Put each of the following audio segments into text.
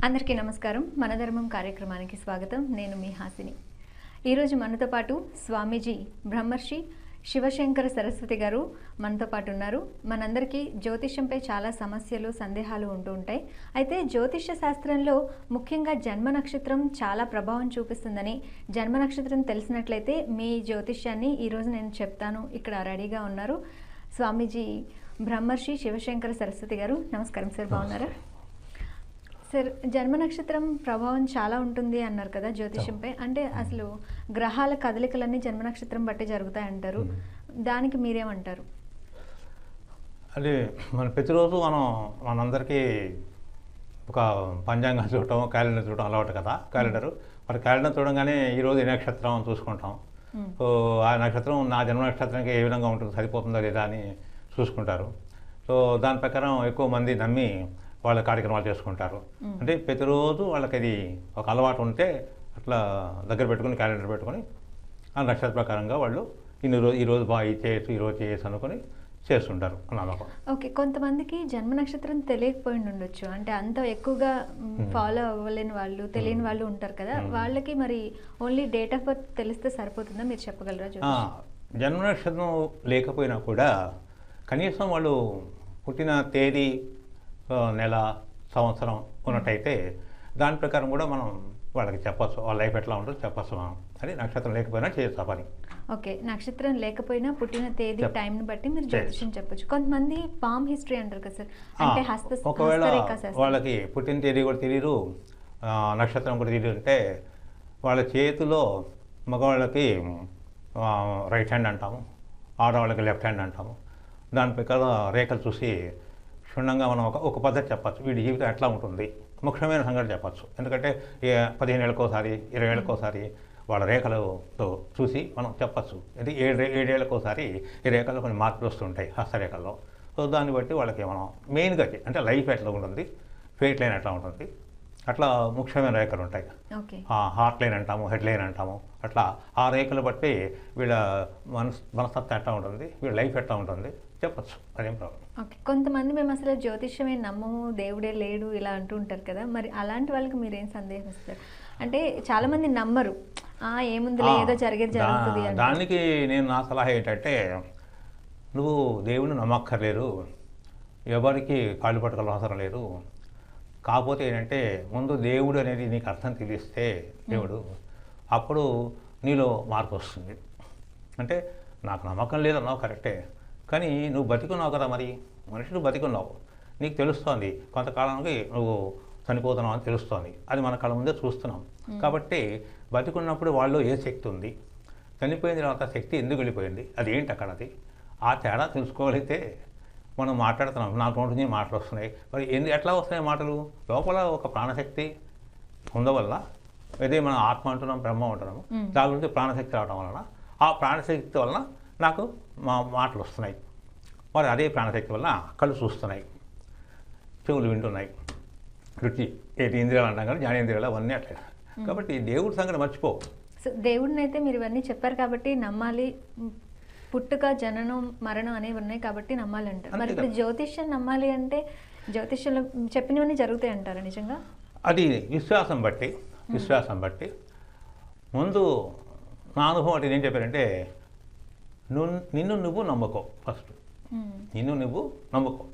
అందరికీ నమస్కారం. మన ధర్మం కార్యక్రమానికి స్వాగతం. నేను మీ హాసిని. ఈరోజు మనతో పాటు స్వామీజీ బ్రహ్మర్షి శివశంకర సరస్వతి గారు మనతో పాటు ఉన్నారు. మనందరికీ జ్యోతిష్యంపై చాలా సమస్యలు, సందేహాలు ఉంటూ ఉంటాయి. అయితే జ్యోతిష్య శాస్త్రంలో ముఖ్యంగా జన్మ నక్షత్రం చాలా ప్రభావం చూపిస్తుందని, జన్మ నక్షత్రం తెలిసినట్లయితే మీ జ్యోతిష్యాన్ని ఈరోజు నేను చెప్తాను. ఇక్కడ రెడీగా ఉన్నారు స్వామీజీ బ్రహ్మర్షి శివశంకర సరస్వతి గారు. నమస్కారం సార్, బాగున్నారా? సార్, జన్మ నక్షత్రం ప్రభావం చాలా ఉంటుంది అన్నారు కదా జ్యోతిష్యంపై. అంటే అసలు గ్రహాల కదలికలన్నీ జన్మ నక్షత్రం బట్టి జరుగుతాయి అంటారు. దానికి మీరేమంటారు? అది ప్రతిరోజు మనందరికీ ఒక పంచాంగం చూడటం, క్యాలెండర్ చూడటం అలవాటు కదా. క్యాలెండర్ చూడంగానే ఈరోజు ఈ నక్షత్రం చూసుకుంటాం. సో ఆ నక్షత్రం నా జన్మ నక్షత్రానికి ఏ విధంగా ఉంటుంది, సరిపోతుందా లేదా అని చూసుకుంటారు. సో దాని ప్రకారం ఎక్కువ మంది నమ్మి వాళ్ళ కార్యక్రమాలు చేసుకుంటారు. అంటే ప్రతిరోజు వాళ్ళకి అది ఒక అలవాటు ఉంటే అట్లా దగ్గర పెట్టుకుని క్యాలెండర్ పెట్టుకొని ఆ నక్షత్ర ప్రకారంగా వాళ్ళు ఈరోజు బాగా ఈరోజు చేయొచ్చు అనుకుని చేస్తుంటారు నమ్మకం. ఓకే, కొంతమందికి జన్మ నక్షత్రం తెలియకపోయి ఉండొచ్చు. అంటే అంత ఎక్కువగా ఫాలో అవ్వలేని వాళ్ళు, తెలియని వాళ్ళు ఉంటారు కదా. వాళ్ళకి మరి ఓన్లీ డేట్ ఆఫ్ బర్త్ తెలిస్తే సరిపోతుందా? మీరు చెప్పగలరా? జన్మ నక్షత్రం లేకపోయినా కూడా కనీసం వాళ్ళు పుట్టిన తేదీ, నెల, సంవత్సరం ఉన్నట్టయితే దాని ప్రకారం కూడా మనం వాళ్ళకి చెప్పచ్చు. వాళ్ళ లైఫ్ ఎట్లా ఉంటుందో చెప్పచ్చు మనం. అది నక్షత్రం లేకపోయినా చేయొచ్చు పని. ఓకే, నక్షత్రం లేకపోయినా పుట్టిన తేదీ, టైంని బట్టి మీరు జ్యోతిష్యం చెప్పొచ్చు. కొంతమంది పామ్ హిస్టరీ అంటారు కదా సార్, అంటే ఒకవేళ వాళ్ళకి పుట్టిన తేదీ కూడా తెలియదు, నక్షత్రం కూడా తెలియదు అంటే వాళ్ళ చేతిలో మగవాళ్ళకి రైట్ హ్యాండ్ అంటాము, ఆడవాళ్ళకి లెఫ్ట్ హ్యాండ్ అంటాము. దాని ప్రకారం రేఖలు చూసి క్షుణ్ణంగా మనం ఒక పద్ధతి చెప్పచ్చు. వీడి జీవితం ఎట్లా ఉంటుంది, ముఖ్యమైన సంగతి చెప్పచ్చు. ఎందుకంటే 15 ఏళ్ళకోసారి, 20 ఏళ్ళకోసారి వాళ్ళ రేఖలతో చూసి మనం చెప్పచ్చు. ఇది 7 ఏళ్ళకోసారి ఈ రేఖల్లో కొన్ని మార్పులు వస్తుంటాయి హస్తరేఖల్లో. సో దాన్ని బట్టి వాళ్ళకి మనం మెయిన్గా అంటే లైఫ్ ఎట్లా ఉంటుంది, ఫేట్ లైన్ ఎట్లా ఉంటుంది, అట్లా ముఖ్యమైన రేఖలు ఉంటాయి. హార్ట్ లైన్ అంటాము, హెడ్ లైన్ అంటాము. అట్లా ఆ రేఖలు బట్టి వీళ్ళ మనస్తత్వం ఎట్లా ఉంటుంది, వీళ్ళ లైఫ్ ఎట్లా ఉంటుంది చెప్పచ్చు. అదేం ప్రాబ్లం. ఓకే, కొంతమంది మేము అసలు జ్యోతిష్యమే నమ్మము, దేవుడే లేడు ఇలా అంటూ ఉంటారు కదా. మరి అలాంటి వాళ్ళకి మీరేం సందేహం ఇస్తారు? అంటే చాలా మంది నమ్మరు, ఏముంది ఏదో జరిగేది జరుగుతుంది. దానికి నేను నా సలహా ఏంటంటే, నువ్వు దేవుని నమ్మక్కర్లేదు, ఎవరికి కాళ్ళు పట్టుకోవాల్సిన అవసరం లేదు. కాకపోతే ఏంటంటే ముందు దేవుడు అనేది నీకు అర్థం తెలిస్తే దేవుడు, అప్పుడు నీలో మార్పు వస్తుంది. అంటే నాకు నమ్మకం లేదన్నావు కరెక్టే, కానీ నువ్వు బతికున్నావు కదా. మరి మనుషులు బతికున్నావు, నీకు తెలుస్తోంది కొంతకాలానికి నువ్వు చనిపోతున్నావు అని తెలుస్తోంది. అది మన కళ్ళ ముందే చూస్తున్నాం. కాబట్టి బతికున్నప్పుడు వాళ్ళు ఏ శక్తి ఉంది, చనిపోయిన తర్వాత శక్తి ఎందుకు వెళ్ళిపోయింది, అది ఏంటి అక్కడ, అది ఆ తేడా తెలుసుకోగలిగితే మనం మాట్లాడుతున్నాం. నా నోటి నుంచి మాటలు వస్తున్నాయి. మరి ఎట్లా వస్తున్నాయి మాటలు? లోపల ఒక ప్రాణశక్తి ఉండవల్ల, అదే మనం ఆత్మ అంటున్నాం, బ్రహ్మ అంటున్నాము, దాని నుంచి ప్రాణశక్తి రావడం వలన, ఆ ప్రాణశక్తి వలన నాకు మాటలు వస్తున్నాయి. మరి అదే ప్రాణశక్తి వలన కళ్ళు చూస్తున్నాయి, చెవులు వింటున్నాయి, రుచి ఇంద్రియాలు అంటాం కానీ జ్ఞానేంద్రియాలు అవన్నీ అట్లే. కాబట్టి దేవుడి సంగతి మర్చిపో. దేవుడిని అయితే మీరు ఇవన్నీ చెప్పారు కాబట్టి నమ్మాలి. పుట్టుక, జననం, మరణం అనేవి ఉన్నాయి కాబట్టి నమ్మాలి అంటారు. మరి ఇప్పుడు జ్యోతిష్యం నమ్మాలి అంటే జ్యోతిష్యంలో చెప్పినవన్నీ జరుగుతాయి అంటారా నిజంగా? అది విశ్వాసం బట్టి ముందు నా అనుభవం అంటే ఏం చెప్పారంటే, నిన్ను నువ్వు నమ్ముకో. ఫస్ట్ నిన్ను నువ్వు నమ్ముకో.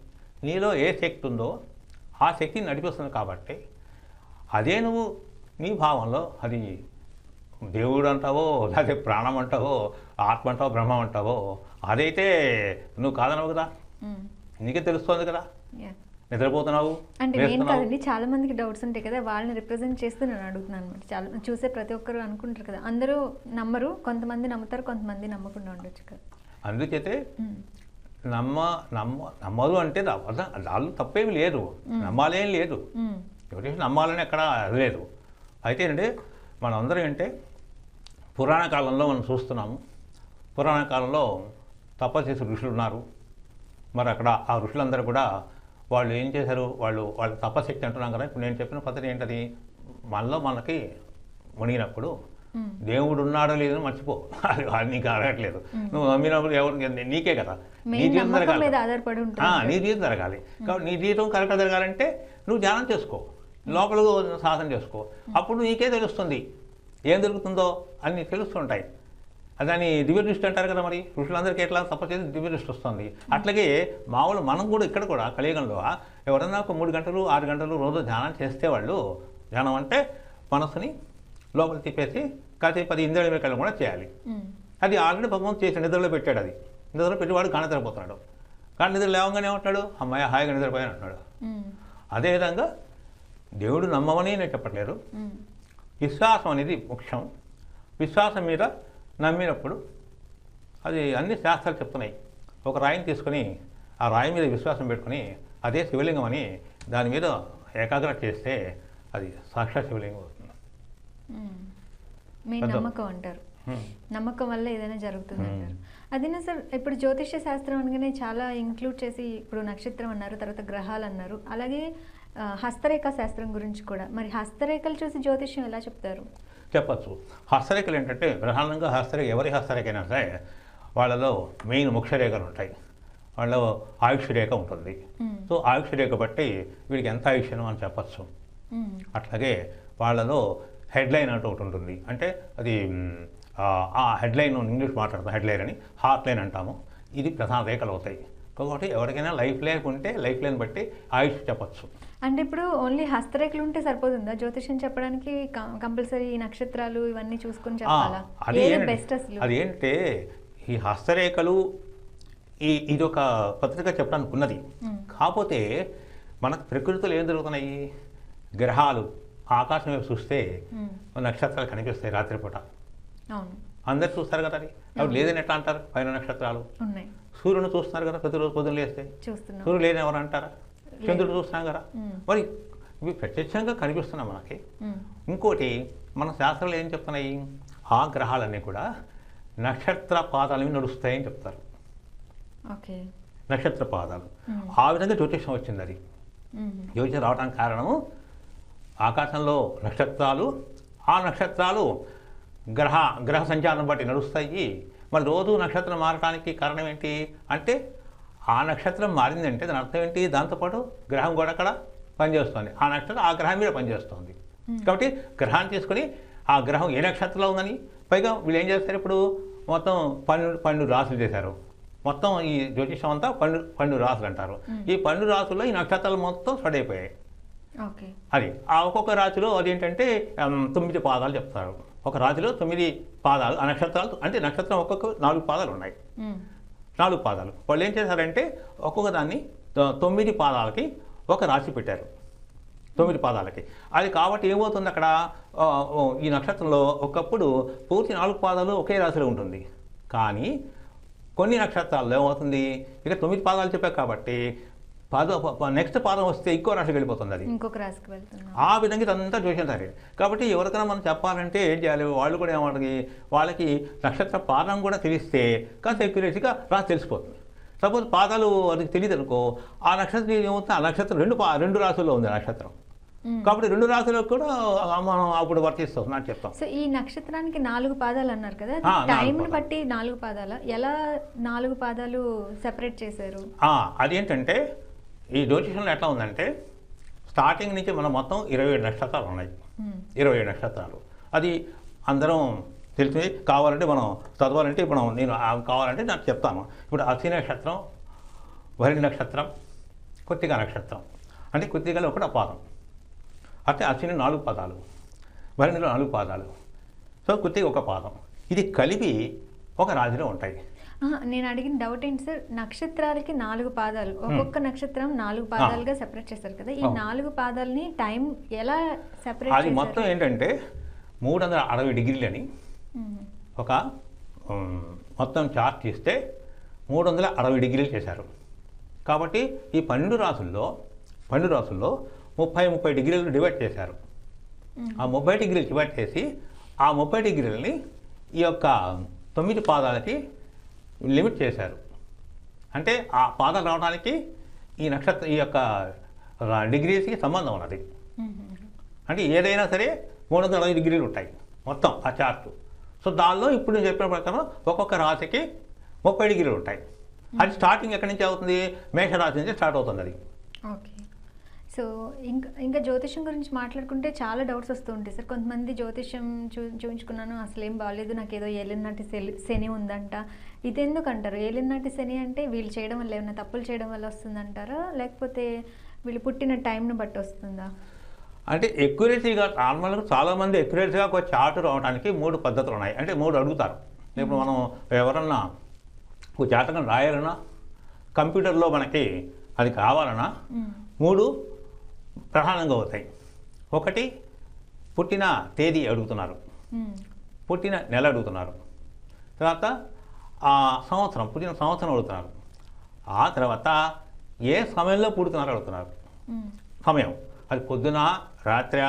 నీలో ఏ శక్తి ఉందో ఆ శక్తిని నడిపిస్తుంది కాబట్టి అదే నువ్వు నీ భావంలో, అది దేవుడు అంటావో, లేకపోతే ప్రాణం అంటావో, ఆత్మ అంటావో, బ్రహ్మం అంటావో, అదైతే నువ్వు కాదనవు కదా, నీకే తెలుస్తోంది కదా. నిద్రపోతున్నావు అంటే నేను కాదండి, చాలా మందికి డౌట్స్ ఉంటాయి కదా, వాళ్ళని రిప్రజెంట్ చేస్తూ నేను అడుగుతున్నాను అనమాట. చాలా చూసే ప్రతి ఒక్కరు అనుకుంటారు కదా, అందరూ నమ్మరు, కొంతమంది నమ్ముతారు, కొంతమంది నమ్మకుండా ఉండొచ్చు కదా. అందుచేతే నమ్మదు అంటే దాళ్ళు తప్పేమి లేదు, నమ్మాలేం లేదు, ఎవరి నమ్మాలని ఎక్కడ లేదు. అయితే అంటే మనందరం ఏంటంటే పురాణ కాలంలో మనం చూస్తున్నాము, పురాణ కాలంలో తపస్సు చేసే ఋషులు ఉన్నారు. మరి అక్కడ ఆ ఋషులందరూ కూడా వాళ్ళు ఏం చేశారు, వాళ్ళ తపశక్తి అంటున్నాం కదా. ఇప్పుడు నేను చెప్పిన పద్ధతి ఏంటది, మనకి మునిగినప్పుడు దేవుడు ఉన్నాడో లేదో మర్చిపో, అది నీకు అడగట్లేదు. నువ్వు నమ్మినప్పుడు ఎవరు, నీకే కదా, నీ జీవితం జరగాలి, నీ జీవితం జరగాలి. కాబట్టి నీ జీవితం కరెక్ట్గా జరగాలంటే నువ్వు ధ్యానం చేసుకో. లోపల సాధన చేసుకో, అప్పుడు నీకే తెలుస్తుంది ఏం దొరుకుతుందో అన్నీ తెలుస్తుంటాయి. దాన్ని దివ్య దృష్టి అంటారు కదా. మరి ఋషులందరికీ ఎట్లా తపస్సు చేసి దివ్య దృష్టి వస్తుంది, అట్లాగే మామూలు మనం కూడా ఇక్కడ కూడా కలియుగంలో ఎవరైనా ఒక 3 గంటలు 6 గంటలు రోజు ధ్యానం చేస్తే వాళ్ళు, ధ్యానం అంటే మనసుని లోపల తిప్పేసి కాసేపు 10 ఇంద్రియ వివేకాలు కూడా చేయాలి. అది ఆల్రెడీ భగవంతుడు చేసి నిద్రలో పెట్టాడు. అది నిద్రలో పెట్టేవాడు గాఢ నిద్రపోతున్నాడు. కానీ నిద్ర లేవగానే ఏమంటాడు, అమ్మాయి హాయిగా నిద్రపోయాను అంటున్నాడు. అదేవిధంగా దేవుడు నమ్మమని నేను చెప్పట్లేదు, విశ్వాసం అనేది ముఖ్యం. విశ్వాసం మీద నమ్మినప్పుడు అది అన్ని శాస్త్రాలు చెప్తున్నాయి. ఒక రాయిని తీసుకొని ఆ రాయి మీద విశ్వాసం పెట్టుకొని అదే శివలింగం అని దాని మీద ఏకాగ్రత చేస్తే అది సాక్షాత్ శివలింగం అవుతుంది. మీ నమ్మకం అంటారు, నమ్మకం వల్ల ఏదైనా జరుగుతుంది అంటారు. అదేనా సార్, ఇప్పుడు జ్యోతిష్య శాస్త్రం అనగానే చాలా ఇంక్లూడ్ చేసి ఇప్పుడు నక్షత్రం అన్నారు, తర్వాత గ్రహాలు అన్నారు, అలాగే హస్తరేఖ శాస్త్రం గురించి కూడా. మరి హస్తరేఖలు చూసి జ్యోతిష్యం ఎలా చెప్తారు? చెప్పచ్చు. హస్తరేఖలు ఏంటంటే ప్రధానంగా హస్తరేఖ, ఎవరి హస్తరేఖ అయినా సరే వాళ్ళలో మెయిన్ ముఖ్య రేఖలు ఉంటాయి. వాళ్ళలో ఆయుష్ రేఖ ఉంటుంది. సో ఆయుష్ రేఖ బట్టి వీడికి ఎంత ఆయుష్యం అని చెప్పచ్చు. అట్లాగే వాళ్ళలో హెడ్లైన్ అంటూ ఒకటి ఉంటుంది. అంటే అది ఆ హెడ్లైన్ ఇంగ్లీష్ మాట్లాడతాం, హెడ్లైన్ అని, హార్ట్ లైన్ అంటాము. ఇది ప్రధాన రేఖలు అవుతాయి. కాబట్టి ఎవరికైనా లైఫ్ లైన్ ఉంటే లైఫ్ లైన్ బట్టి ఆయుష్ చెప్పచ్చు. అంటే ఇప్పుడు ఓన్లీ హస్తరేఖలు ఉంటే సరిపోతుందా జ్యోతిష్యం చెప్పడానికి? కంపల్సరీ ఈ నక్షత్రాలు ఇవన్నీ చూసుకొని చెప్పాలా? బెస్ట్ అసలు అదేంటే ఈ హస్తరేఖలు ఇది ఒక పత్రిక చెప్పడానికి ఉన్నది. కాకపోతే మనకు ప్రకృతిలో ఏం జరుగుతున్నాయి, గ్రహాలు ఆకాశం వైపు చూస్తే నక్షత్రాలు కనిపిస్తాయి రాత్రిపూట. అందరు చూస్తారు కదా. అది అవి లేదని ఎట్లా అంటారు? పైన నక్షత్రాలు ఉన్నాయి. సూర్యుని చూస్తున్నారు కదా, ప్రతిరోజు పొద్దున లేస్తే. సూర్యుడు లేని ఎవరు అంటారా? చంద్రుడు చూస్తున్నాం కదా. మరి ఇవి ప్రత్యక్షంగా కనిపిస్తున్నాం మనకి. ఇంకోటి మన శాస్త్రాలు ఏం చెప్తున్నాయి, ఆ గ్రహాలన్నీ కూడా నక్షత్ర పాదాల మీద నడుస్తాయని చెప్తారు. నక్షత్ర పాదాలు ఆ విధంగా జ్యోతిషం వచ్చింది. అది జ్యోతిషం రావడానికి కారణము ఆకాశంలో నక్షత్రాలు, ఆ నక్షత్రాలు గ్రహ సంచారం బట్టి నడుస్తాయి. మరి రోజు నక్షత్రం మారడానికి కారణం ఏంటి అంటే, ఆ నక్షత్రం మారిందంటే దాని అర్థం ఏంటి, దాంతోపాటు గ్రహం కూడా అక్కడ పనిచేస్తుంది. ఆ నక్షత్రం ఆ గ్రహం మీద పనిచేస్తుంది. కాబట్టి గ్రహాన్ని తీసుకొని ఆ గ్రహం ఏ నక్షత్రంలో ఉందని, పైగా వీళ్ళు ఏం చేస్తారు, ఇప్పుడు మొత్తం 12 రాసులు చేశారు. మొత్తం ఈ జ్యోతిషం అంతా 12 రాసులు అంటారు. ఈ 12 రాసుల్లో ఈ నక్షత్రాలు మొత్తం స్ప్రెడ్ అయిపోయాయి. అది ఆ ఒక్కొక్క రాశిలో అదేంటంటే 9 పాదాలు చెప్తారు. ఒక రాశిలో 9 పాదాలు, ఆ నక్షత్రాలు అంటే నక్షత్రం ఒక్కొక్క 4 పాదాలు ఉన్నాయి. 4 పాదాలు వాళ్ళు ఏం చేశారంటే ఒక్కొక్క దాన్ని 9 పాదాలకి ఒక రాశి పెట్టారు. 9 పాదాలకి అది కాబట్టి ఏమవుతుంది అక్కడ, ఈ నక్షత్రంలో ఒకప్పుడు పూర్తి 4 పాదాలు ఒకే రాశిలో ఉంటుంది. కానీ కొన్ని నక్షత్రాల్లో ఏమవుతుంది, ఇక 9 పాదాలు చెప్పారు కాబట్టి నెక్స్ట్ పాదం వస్తే ఇంకో రాశికి వెళ్ళిపోతుంది. అది ఇంకొక రాశికి వెళ్తుంది. ఆ విధంగా ఇదంతా చూసింటారు. కాబట్టి ఎవరికైనా మనం చెప్పాలంటే ఏం చేయాలి, వాళ్ళు కూడా ఏమంటారు, వాళ్ళకి నక్షత్ర పాదం కూడా తెలిస్తే కాస్త ఎక్యురేట్గా రాసి తెలిసిపోతుంది. సపోజ్ పాదాలు అది తెలియదు అనుకో, ఆ నక్షత్రం ఏమవుతుంది, ఆ నక్షత్రం రెండు రాశుల్లో ఉంది ఆ నక్షత్రం. కాబట్టి 2 రాశులకు కూడా మనం అప్పుడు వర్తిస్తాం అని చెప్తాం. సో ఈ నక్షత్రానికి 4 పాదాలు అన్నారు కదా, టైంని బట్టి 4 పాదాల, ఎలా 4 పాదాలు సెపరేట్ చేశారు? అదేంటంటే ఈ జ్యోతిషంలో ఎట్లా ఉందంటే, స్టార్టింగ్ నుంచి మనం మొత్తం 27 నక్షత్రాలు ఉన్నాయి. 27 నక్షత్రాలు అది అందరం తెలిసి కావాలంటే మనం చదవాలంటే ఇప్పుడు నేను కావాలంటే నాకు చెప్తాను. ఇప్పుడు అశ్విని నక్షత్రం, భరణి నక్షత్రం, కృత్తిక నక్షత్రం. అంటే కృత్తికలో ఒకటి పాదం, అంటే అశ్విని 4 పాదాలు, భరణిలో 4 పాదాలు, సో కృత్తిక ఒక పాదం. ఇది కలిపి ఒక రాశిలో ఉంటాయి. నేను అడిగిన డౌట్ ఏంటి సార్, నక్షత్రాలకి 4 పాదాలు, ఒక్కొక్క నక్షత్రం 4 పాదాలుగా సెపరేట్ చేస్తారు కదా, ఈ 4 పాదాలని టైం ఎలా సెపరేట్? అది మొత్తం ఏంటంటే 360 డిగ్రీలు అని ఒక మొత్తం చార్ట్ ఇస్తే 360 డిగ్రీలు చేశారు. కాబట్టి ఈ 12 రాసుల్లో 30 డిగ్రీలు డివైడ్ చేశారు. ఆ 30 డిగ్రీలు డివైడ్ చేసి ఆ 30 డిగ్రీలని ఈ యొక్క 9 పాదాలకి లిమిట్ చేశారు. అంటే ఆ పాదాలు రావడానికి ఈ యొక్క డిగ్రీస్కి సంబంధం ఉన్నది. అంటే ఏదైనా సరే 360 డిగ్రీలు ఉంటాయి మొత్తం ఆ చార్టు. సో దానిలో ఇప్పుడు నేను చెప్పిన ప్రకారం ఒక్కొక్క రాశికి 30 డిగ్రీలు ఉంటాయి. అది స్టార్టింగ్ ఎక్కడి నుంచి అవుతుంది, మేషరాశి నుంచి స్టార్ట్ అవుతుంది. అది ఓకే. సో ఇంకా జ్యోతిష్యం గురించి మాట్లాడుకుంటే చాలా డౌట్స్ వస్తూ ఉంటాయి సార్. కొంతమంది జ్యోతిష్యం చూపించుకున్నాను, అసలు ఏం బాగాలేదు, నాకు ఏదో ఏలినాటి శని ఉందంట. ఇది ఎందుకు అంటారు? ఏలినాటి శని అంటే వీళ్ళు చేయడం వల్ల ఏమైనా తప్పులు చేయడం వల్ల వస్తుందంటారా, లేకపోతే వీళ్ళు పుట్టిన టైంను బట్టి వస్తుందా? అంటే ఎక్యురసీగా నార్మల్గా చాలామంది ఎక్యురసీగా ఒక చార్ట్ రావడానికి 3 పద్ధతులు ఉన్నాయి. అంటే 3 అడుగుతారు. ఇప్పుడు మనం ఎవరన్నా ఒక జాతకం రాయాలన్నా, కంప్యూటర్లో మనకి అది కావాలన్నా 3 ప్రధానంగా అవుతాయి. ఒకటి పుట్టిన తేదీ అడుగుతున్నారు, పుట్టిన నెల అడుగుతున్నారు, తర్వాత ఆ సంవత్సరం, పుట్టిన సంవత్సరం అడుగుతున్నారు, ఆ తర్వాత ఏ సమయంలో పుడుతున్నారు అడుగుతున్నారు. సమయం అది పొద్దున, రాత్రి,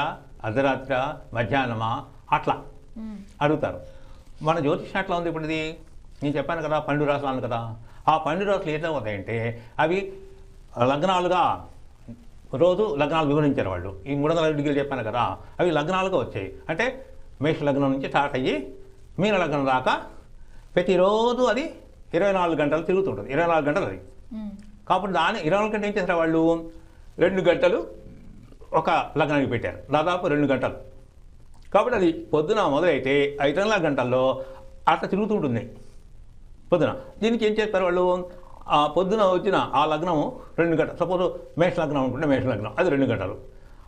అర్ధరాత్రి, మధ్యాహ్నమా, అట్లా అడుగుతారు. మన జ్యోతిష్యం ఎట్లా ఉంది ఇప్పుడు? ఇది నేను చెప్పాను కదా 12 రాసులు కదా. ఆ 12 రాసులు ఏమవుతాయంటే అవి లగ్నాలుగా రోజు లగ్నాలు వివరించారు వాళ్ళు. ఈ 360 డిగ్రీలు చెప్పాను కదా, అవి లగ్నాలుగా వచ్చాయి. అంటే మేష లగ్నం నుంచి స్టార్ట్ అయ్యి మీన లగ్నం దాకా ప్రతిరోజు అది 24 గంటలు తిరుగుతుంటుంది. 24 గంటలు అది. కాబట్టి దాన్ని 24 గంటలు ఏం చేశారు వాళ్ళు? 2 గంటలు ఒక లగ్నానికి పెట్టారు, దాదాపు 2 గంటలు. కాబట్టి అది పొద్దున మొదలైతే 24 గంటల్లో అట్లా తిరుగుతుంటుంది పొద్దున. దీనికి ఏం చేస్తారు వాళ్ళు? ఆ పొద్దున వచ్చిన ఆ లగ్నము 2 గంటలు. సపోజ్ మేష లగ్నం అనుకుంటే మేష లగ్నం అది 2 గంటలు.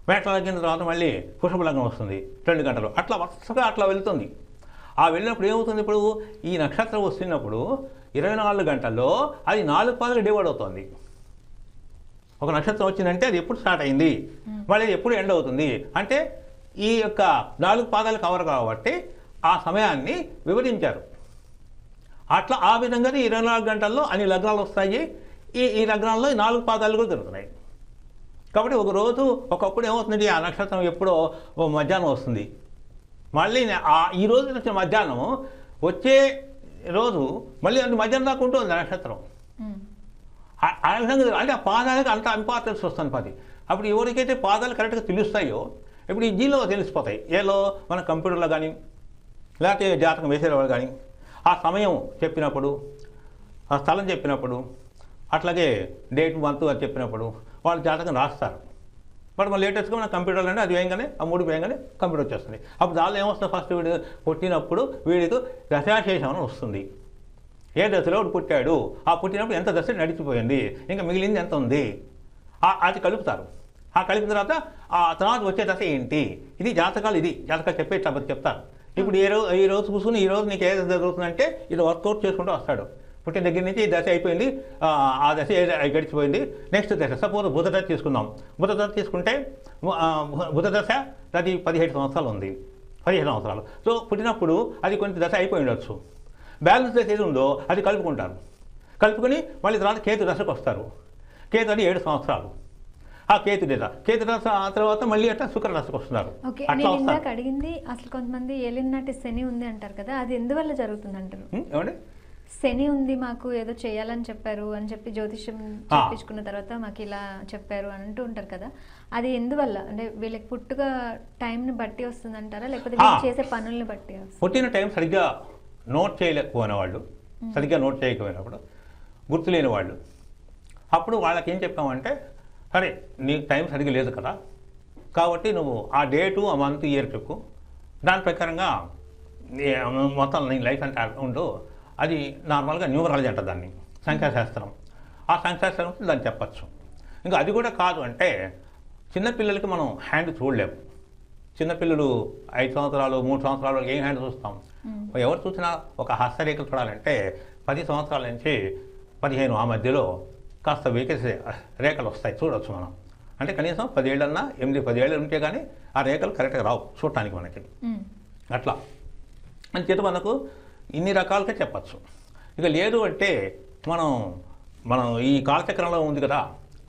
మేష లగ్నం తర్వాత మళ్ళీ వృషభ లగ్నం వస్తుంది 2 గంటలు. అట్లా వరుసగా అట్లా వెళ్తుంది. ఆ వెళ్ళినప్పుడు ఏమవుతుంది? ఇప్పుడు ఈ నక్షత్రం వస్తున్నప్పుడు 24 గంటల్లో అది 4 పాదాలు డివైడ్ అవుతుంది. ఒక నక్షత్రం వచ్చిందంటే అది ఎప్పుడు స్టార్ట్ అయింది, మళ్ళీ ఎప్పుడు ఎండ్ అవుతుంది అంటే ఈ యొక్క 4 పాదాలు కవర్ కాబట్టి ఆ సమయాన్ని వివరించారు. అట్లా ఆ విధంగానే 24 గంటల్లో అన్ని లగ్నాలు వస్తాయి. ఈ లగ్నాల్లో 4 పాదాలు కూడా జరుగుతున్నాయి. కాబట్టి ఒకరోజు ఒకప్పుడు ఏమవుతుంది? ఆ నక్షత్రం ఎప్పుడో మధ్యాహ్నం వస్తుంది, మళ్ళీ ఈ రోజు వచ్చిన మధ్యాహ్నం వచ్చే రోజు మళ్ళీ అది మధ్యాహ్నం దాకా ఉంటుంది నక్షత్రం. ఆ విధంగా అంటే ఆ పాదాలకు అంత ఇంపార్టెన్స్ వస్తుంది 10. అప్పుడు ఎవరికైతే పాదాలు కరెక్ట్గా తెలుస్తాయో ఇప్పుడు ఈ జీలో తెలిసిపోతాయి. ఏలో మన కంప్యూటర్లో కానీ లేకపోతే జాతకం వేసేవాళ్ళు కానీ ఆ సమయం చెప్పినప్పుడు, ఆ స్థలం చెప్పినప్పుడు, అట్లాగే డేట్ మంత్ అది చెప్పినప్పుడు వాళ్ళు జాతకం రాస్తారు. బట్ మన లేటెస్ట్గా మన కంప్యూటర్లో అంటే అది వేయగానే ఆ 3 వేయగానే కంప్యూటర్ వచ్చేస్తుంది. అప్పుడు దానిలో ఏమొస్తుంది? ఫస్ట్ వీడు పుట్టినప్పుడు వీడికి దశాశేషం అని వస్తుంది. ఏ దశలో పుట్టాడు, ఆ పుట్టినప్పుడు ఎంత దశ నడిచిపోయింది, ఇంకా మిగిలింది ఎంత ఉంది, అది కలుపుతారు. ఆ కలిపిన తర్వాత ఆ తర్వాత వచ్చే దశ ఏంటి, ఇది జాతకాలు చెప్పేటప్పుడు చెప్తారు. ఇప్పుడు ఈ రోజు కూర్చుని ఈ రోజు నీకు ఏ దశ జరుగుతుందంటే ఇది వర్కౌట్ చేసుకుంటూ వస్తాడు. పుట్టిన దగ్గర నుంచి ఈ దశ అయిపోయింది, ఆ దశ గడిచిపోయింది, నెక్స్ట్ దశ. సపోజ్ బుధ దశ తీసుకుందాం. బుధ దశ తీసుకుంటే బుధ దశ అది 17 సంవత్సరాలు ఉంది, 15 సంవత్సరాలు. సో పుట్టినప్పుడు అది కొంచెం దశ అయిపోయి ఉండొచ్చు. బ్యాలెన్స్ దశ ఏది ఉందో అది కలుపుకుంటారు. కలుపుకొని మళ్ళీ తర్వాత కేతు దశకు వస్తారు. కేతు అది 7 సంవత్సరాలు. ఆ కేతు దశ ఆ తర్వాత మళ్ళీ అట్లా శుక్ర దశకు వస్తున్నారు. నేను ఇందాక అడిగింది అసలు కొంతమంది ఏలినాటి శని ఉంది అంటారు కదా, అది ఎందువల్ల జరుగుతుంది అంటారు? ఏమండి? శని ఉంది మాకు ఏదో చేయాలని చెప్పారు అని చెప్పి జ్యోతిష్యం చెప్పించుకున్న తర్వాత మాకు ఇలా చెప్పారు అని అంటూ ఉంటారు కదా, అది ఎందువల్ల? అంటే వీళ్ళకి పుట్టుక టైంని బట్టి వస్తుంది అంటారా, లేకపోతే వీళ్ళు చేసే పనుల్ని బట్టి? పుట్టిన టైం సరిగ్గా నోట్ చేయలేకపోయిన వాళ్ళు, సరిగ్గా నోట్ చేయకపోయినప్పుడు, గుర్తులేని వాళ్ళు, అప్పుడు వాళ్ళకి ఏం చెప్పామంటే సరే నీకు టైం సరిగ్గా లేదు కదా, కాబట్టి నువ్వు ఆ డేటు, ఆ మంత్, ఇయర్ చెప్పు, దాని ప్రకారంగా మొత్తం నీ లైఫ్ అంటే ఉండు. అది నార్మల్గా న్యూమరాలజీ అంటారు దాన్ని, సంఖ్యాశాస్త్రం. ఆ సంఖ్యాశాస్త్రం దాన్ని చెప్పచ్చు. ఇంకా అది కూడా కాదు అంటే చిన్నపిల్లలకి మనం హ్యాండ్ చూడలేము. చిన్నపిల్లలు 5 సంవత్సరాలు 3 సంవత్సరాలు ఏం హ్యాండ్ చూస్తాం? ఎవరు చూసినా ఒక హస్తరేఖలు చూడాలంటే 10 సంవత్సరాల నుంచి 15 ఆ మధ్యలో కాస్త వేకేసే రేఖలు వస్తాయి, చూడవచ్చు మనం. అంటే కనీసం 10 ఏళ్ళన్నా 8-10 ఏళ్ళు ఉంటే కానీ ఆ రేఖలు కరెక్ట్గా రావు చూడటానికి మనకి. అట్లా అని చేత మనకు ఇన్ని రకాలుగా చెప్పచ్చు. ఇక లేదు అంటే మనం ఈ కాలచక్రంలో ఉంది కదా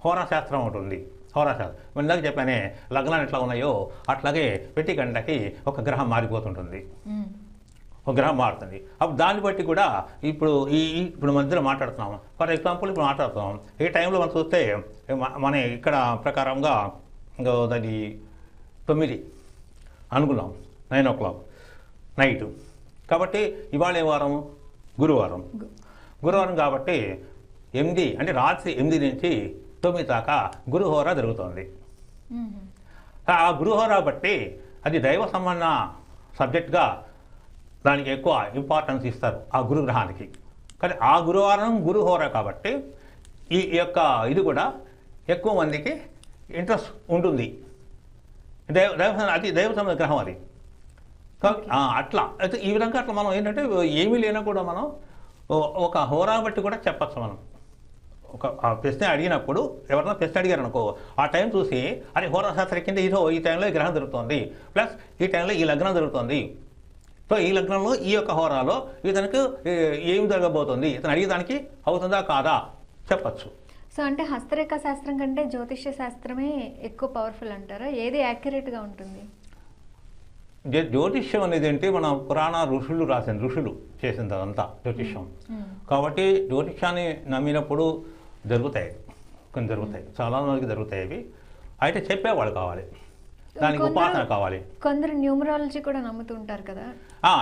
హోరాశాస్త్రం ఒకటి ఉంది. హోరాశాస్త్రం ఇందాక చెప్పానే లగ్నాలు ఎట్లా ఉన్నాయో అట్లాగే ప్రతి గంటకి ఒక గ్రహం మారిపోతుంటుంది, ఒక గ్రహం మారుతుంది. అప్పుడు దాన్ని బట్టి కూడా ఇప్పుడు మధ్యలో మాట్లాడుతున్నాం. ఫర్ ఎగ్జాంపుల్ ఇప్పుడు మాట్లాడుతున్నాం ఈ టైంలో మనం చూస్తే మన ఇక్కడ ప్రకారంగా అది 9 అనుకున్నాం, 9 o'clock నైటు. కాబట్టి ఇవాళ ఏ వారం? గురువారం కాబట్టి 8 అంటే రాత్రి 8 నుంచి 9 దాకా గురుహోర జరుగుతుంది. మ్మ్. ఆ గురుహోరా బట్టి అది దైవ సంబంధ సబ్జెక్ట్గా దానికి ఎక్కువ ఇంపార్టెన్స్ ఇస్తారు ఆ గురుగ్రహానికి. కానీ ఆ గురువారం గురుహోరా కాబట్టి ఈ యొక్క ఇది కూడా ఎక్కువ మందికి ఇంట్రెస్ట్ ఉంటుంది. అది దైవ సంబంధ గ్రహం అది. అట్లా అయితే ఈ విధంగా అట్లా మనం ఏంటంటే ఏమీ లేనా కూడా మనం ఒక హోరా బట్టి కూడా చెప్పచ్చు. మనం ఒక ప్రశ్న అడిగినప్పుడు ఎవరైనా ప్రశ్న అడిగారు అనుకో, ఆ టైం చూసి అది హోరాశాస్త్రం కింద ఇదో ఈ టైంలో ఈ గ్రహం జరుగుతుంది, ప్లస్ ఈ టైంలో ఈ లగ్నం జరుగుతుంది, సో ఈ లగ్నంలో ఈ యొక్క హోరాలో ఇతనికి ఏం జరగబోతుంది, ఇతను అడిగేదానికి అవుతుందా కాదా చెప్పచ్చు. సో అంటే హస్తరేఖ శాస్త్రం కంటే జ్యోతిష్య శాస్త్రమే ఎక్కువ పవర్ఫుల్ అంటారా? ఏది యాక్యురేట్గా ఉంటుంది? జ్యోతిష్యం అనేది ఏంటి, మన పురాణ ఋషులు చేసింది అదంతా జ్యోతిష్యం. కాబట్టి జ్యోతిష్యాన్ని నమ్మినప్పుడు జరుగుతాయి, కొన్ని జరుగుతాయి, చాలా మందికి జరుగుతాయి అవి. అయితే చెప్పేవాళ్ళు కావాలి, దానికి ఉపాసన కావాలి. కొందరు న్యూమరాలజీ కూడా నమ్ముతూ ఉంటారు కదా.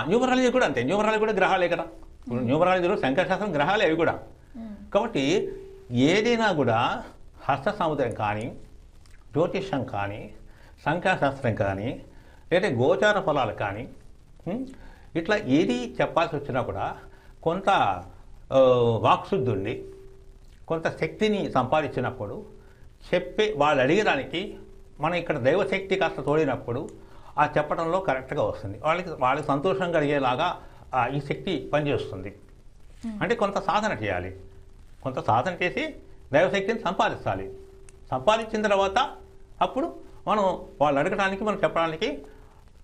న్యూమరాలజీ కూడా అంతే, న్యూమరాలజీ కూడా గ్రహాలే కదా. న్యూమరాలజీలో సంఖ్యాశాస్త్రం గ్రహాలే అవి కూడా. కాబట్టి ఏదైనా కూడా హస్త సముద్రం కానీ, జ్యోతిష్యం కానీ, సంఖ్యాశాస్త్రం కానీ, లేదా గోచార ఫలాలు కానీ, ఇట్లా ఏది చెప్పాల్సి వచ్చినా కూడా కొంత వాక్శుద్ధి ఉండి కొంత శక్తిని సంపాదించినప్పుడు చెప్పే వాళ్ళు అడిగేదానికి మనం ఇక్కడ దైవశక్తి కాస్త తోడినప్పుడు ఆ చెప్పడంలో కరెక్ట్గా వస్తుంది. వాళ్ళకి సంతోషం కలిగేలాగా ఈ శక్తి పనిచేస్తుంది. అంటే కొంత సాధన చేయాలి, కొంత సాధన చేసి దైవశక్తిని సంపాదించాలి. సంపాదించిన తర్వాత అప్పుడు మనం వాళ్ళు అడగడానికి మనం చెప్పడానికి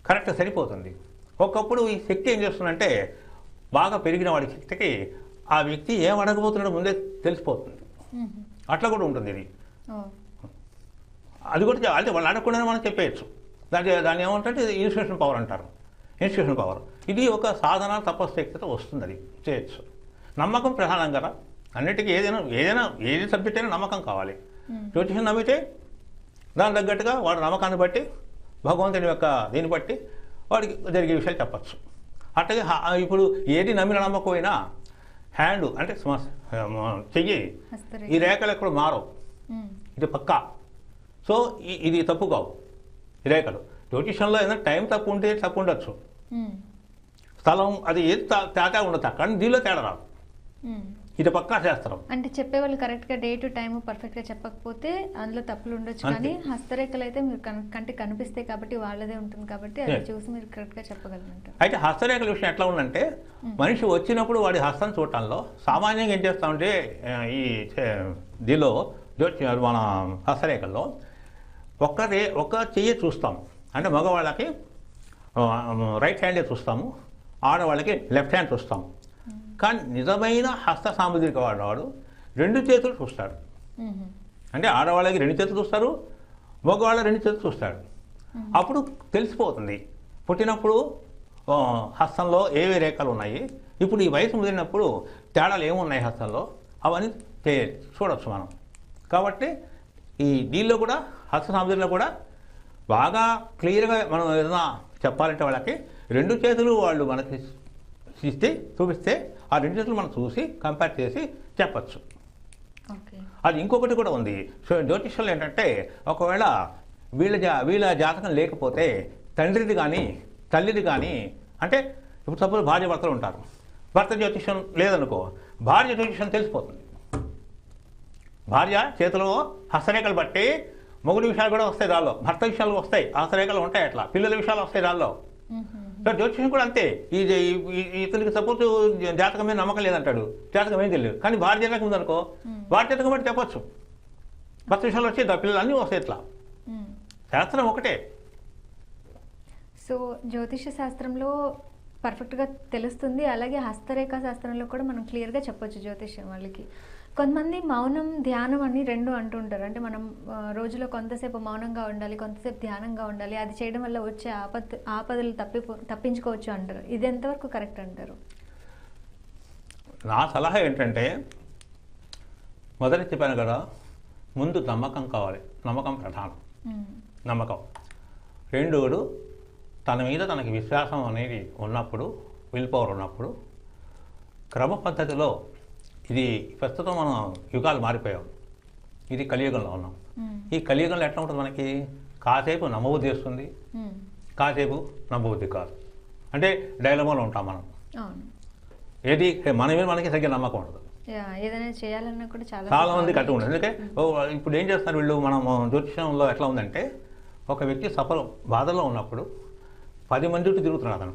కరెక్ట్గా సరిపోతుంది. ఒకప్పుడు ఈ శక్తి ఏం చేస్తుందంటే బాగా పెరిగిన వాడి శక్తికి ఆ వ్యక్తి ఏం అడగబోతున్నాడో ముందే తెలిసిపోతుంది. అట్లా కూడా ఉంటుంది ఇది. అది కూడా అంటే వాళ్ళు అడగకుండా మనం చెప్పేయచ్చు. దాన్ని ఏమంటే ఇన్స్టిట్యూషన్ పవర్ అంటారు. ఇన్స్టిట్యూషన్ పవర్ ఇది ఒక సాధన తపశక్తితో వస్తుంది, అది చేయొచ్చు. నమ్మకం ప్రధానం కదా అన్నిటికీ. ఏది సబ్జెక్ట్ అయినా నమ్మకం కావాలి. జ్యోతిషం నమ్మితే దాని తగ్గట్టుగా వాడు నమ్మకాన్ని బట్టి భగవంతుని యొక్క దీన్ని బట్టి వాడికి జరిగే విషయాలు చెప్పచ్చు. అట్లాగే ఇప్పుడు ఏది నమ్మిన నమ్మకపోయినా హ్యాండ్ అంటే చెయ్యి ఈ రేఖలు ఎక్కడ మారవు, ఇది పక్కా. సో ఇది తప్పు కావు ఈ రేఖలు. జ్యోతిషంలో ఏదైనా టైం తప్పు ఉంటే తప్పు ఉండొచ్చు, స్థలం అది ఏది తేడా ఉండొచ్చు, కానీ దీనిలో తేడా రాదు. ఇది పక్కా శాస్త్రం. అంటే చెప్పేవాళ్ళు కరెక్ట్గా డే టు టైం పర్ఫెక్ట్గా చెప్పకపోతే అందులో తప్పులు ఉండొచ్చు, కానీ హస్తరేఖలు అయితే మీరు కంటికి కనిపిస్తాయి కాబట్టి వాళ్ళదే ఉంటుంది కాబట్టి అది చూసి మీరు కరెక్ట్గా చెప్పగలరు. అయితే హస్తరేఖల విషయం ఎట్లా ఉందంటే మనిషి వచ్చినప్పుడు వాడి హస్తం చూడటంలో సామాన్యంగా ఏం చేస్తామంటే ఈ దీనిలో మన హస్తరేఖల్లో ఒక్క చెయ్యి చూస్తాం. అంటే మగవాళ్ళకి రైట్ హ్యాండే చూస్తాము, ఆడవాళ్ళకి లెఫ్ట్ హ్యాండ్ చూస్తాము. కానీ నిజమైన హస్త సాముద్రిక వాడు రెండు చేతులు చూస్తాడు. అంటే ఆడవాళ్ళకి రెండు చేతులు చూస్తారు, మగవాళ్ళ రెండు చేతులు చూస్తాడు. అప్పుడు తెలిసిపోతుంది పుట్టినప్పుడు హస్తంలో ఏవే రేఖలు ఉన్నాయి, ఇప్పుడు ఈ వయసు ముదిరినప్పుడు తేడాలు ఏమున్నాయి హస్తంలో, అవన్నీ చూడవచ్చు మనం. కాబట్టి ఈ దీనిలో కూడా హస్త సాముద్రిలో కూడా బాగా క్లియర్గా మనం ఏదైనా చెప్పాలంటే వాళ్ళకి రెండు చేతులు వాళ్ళు మనకి చూపిస్తే ఆ రెండు చేతులు మనం చూసి కంపేర్ చేసి చెప్పచ్చు. అది ఇంకొకటి కూడా ఉంది జ్యోతిష్యంలో ఏంటంటే, ఒకవేళ వీళ్ళ జాతకం లేకపోతే తండ్రిది కానీ తల్లిది కానీ, అంటే ఇప్పుడు సపోజ్ భార్య భర్తలు ఉంటారు, భర్త జ్యోతిష్యం లేదనుకో భార్య జ్యోతిష్యం తెలిసిపోతుంది. భార్య చేతిలో హస్తరేఖలు బట్టి మొగుడి విషయాలు కూడా వస్తాయి దానిలో, భర్త విషయాలు వస్తాయి, హస్తరేఖలు ఉంటాయి, అట్లా పిల్లల విషయాలు వస్తాయి దానిలో. సో జ్యోతిష్యం కూడా అంతే. ఇతనికి సపోజ్ జాతకం మీద నమ్మకం లేదంటాడు, జాతకం ఏం తెలియదు, కానీ భార్య జాతకం ఉందనుకో భార్య జాతకం బట్టి చెప్పచ్చు. భర్త విషయాలు వచ్చి పిల్లలు అన్నీ వస్తాయి. ఇట్లా శాస్త్రం ఒకటే. సో జ్యోతిష శాస్త్రంలో పర్ఫెక్ట్గా తెలుస్తుంది, అలాగే హస్తరేఖ శాస్త్రంలో కూడా మనం క్లియర్గా చెప్పొచ్చు జ్యోతిష్యం వాళ్ళకి. కొంతమంది మౌనం ధ్యానం అని రెండు అంటుంటారు. అంటే మనం రోజులో కొంతసేపు మౌనంగా ఉండాలి, కొంతసేపు ధ్యానంగా ఉండాలి, అది చేయడం వల్ల వచ్చే ఆపదలు తప్పించుకోవచ్చు అంటారు. ఇది ఎంతవరకు కరెక్ట్ అంటారు? నా సలహా ఏంటంటే, మొదటి చెప్పాను కదా, ముందు నమ్మకం కావాలి, నమ్మకం ప్రధానం. నమ్మకం. రెండోడు తన మీద తనకి విశ్వాసం అనేది ఉన్నప్పుడు, విల్ పవర్ ఉన్నప్పుడు క్రమ పద్ధతిలో, ఇది ప్రస్తుతం మనం యుగాలు మారిపోయాం, ఇది కలియుగంలో ఉన్నాం, ఈ కలియుగంలో ఎట్లా ఉంటుంది మనకి? కాసేపు నమ్మబుద్ధి చేస్తుంది, కాసేపు నమ్మబుద్ధి కాదు. అంటే డైలమాలో ఉంటాం మనం. అవును. ఏది మన మీద మనకి సరిగ్గా నమ్మకం ఉండదు. ఏదైనా చేయాలన్నా కూడా చాలా మంది కట్టు ఉంటుంది. అందుకే ఇప్పుడు ఏం చేస్తారు వీళ్ళు, మనం జ్యోతిషంలో ఎట్లా ఉందంటే, ఒక వ్యక్తి బాధలో ఉన్నప్పుడు 10 మంది చుట్టూ తిరుగుతున్నాడు అతను.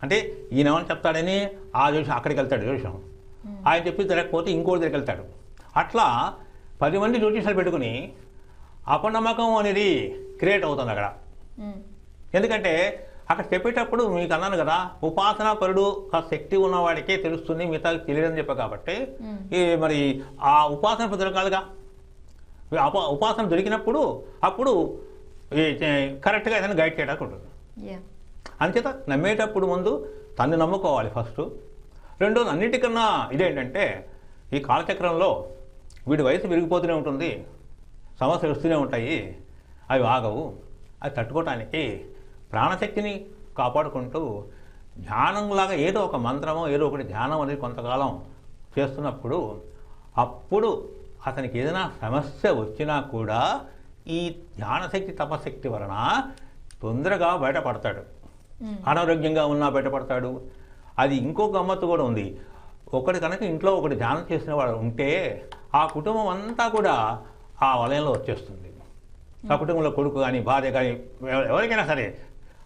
అంటే ఈయన ఏమని చెప్తాడని ఆ జ్యోతిషం అక్కడికి వెళ్తాడు, జ్యోతిషం ఆయన చెప్పి తిరగకపోతే ఇంకోటి దగ్గరికి వెళ్తాడు. అట్లా 10 మంది జ్యోతిషాలు పెట్టుకుని అపనమ్మకం అనేది క్రియేట్ అవుతుంది అక్కడ. ఎందుకంటే అక్కడ చెప్పేటప్పుడు మీకు అన్నాను కదా, ఉపాసనా పరుడు ఆ శక్తి ఉన్నవాడికే తెలుస్తుంది, మిగతా తెలియదని చెప్పా. కాబట్టి మరి ఆ ఉపాసన దొరకాలిగా. ఉపాసన దొరికినప్పుడు అప్పుడు కరెక్ట్గా ఏదైనా గైడ్ చేయడానికి ఉంటుంది. అంచేత నమ్మేటప్పుడు ముందు తను నమ్ముకోవాలి ఫస్ట్. రెండోది అన్నిటికన్నా ఇదేంటంటే, ఈ కాలచక్రంలో వీడి వయసు పెరిగిపోతూనే ఉంటుంది, సమస్యలు వస్తూనే ఉంటాయి, అవి ఆగవు. అది తట్టుకోవటానికి ప్రాణశక్తిని కాపాడుకుంటూ ధ్యానంలాగా ఏదో ఒక మంత్రమో ఏదో ఒకటి ధ్యానం అనేది కొంతకాలం చేస్తున్నప్పుడు అప్పుడు అతనికి ఏదైనా సమస్య వచ్చినా కూడా ఈ ధ్యానశక్తి తపశక్తి వలన తొందరగా బయటపడతాడు. అనారోగ్యంగా ఉన్నా బయటపడతాడు. అది ఇంకో గమ్మత్తు కూడా ఉంది. ఒకటి కనుక ఇంట్లో ఒకటి ధ్యానం చేసిన వాడు ఉంటే ఆ కుటుంబం అంతా కూడా ఆ వలయంలో వచ్చేస్తుంది. ఆ కుటుంబంలో కొడుకు కానీ భార్య కానీ ఎవరికైనా సరే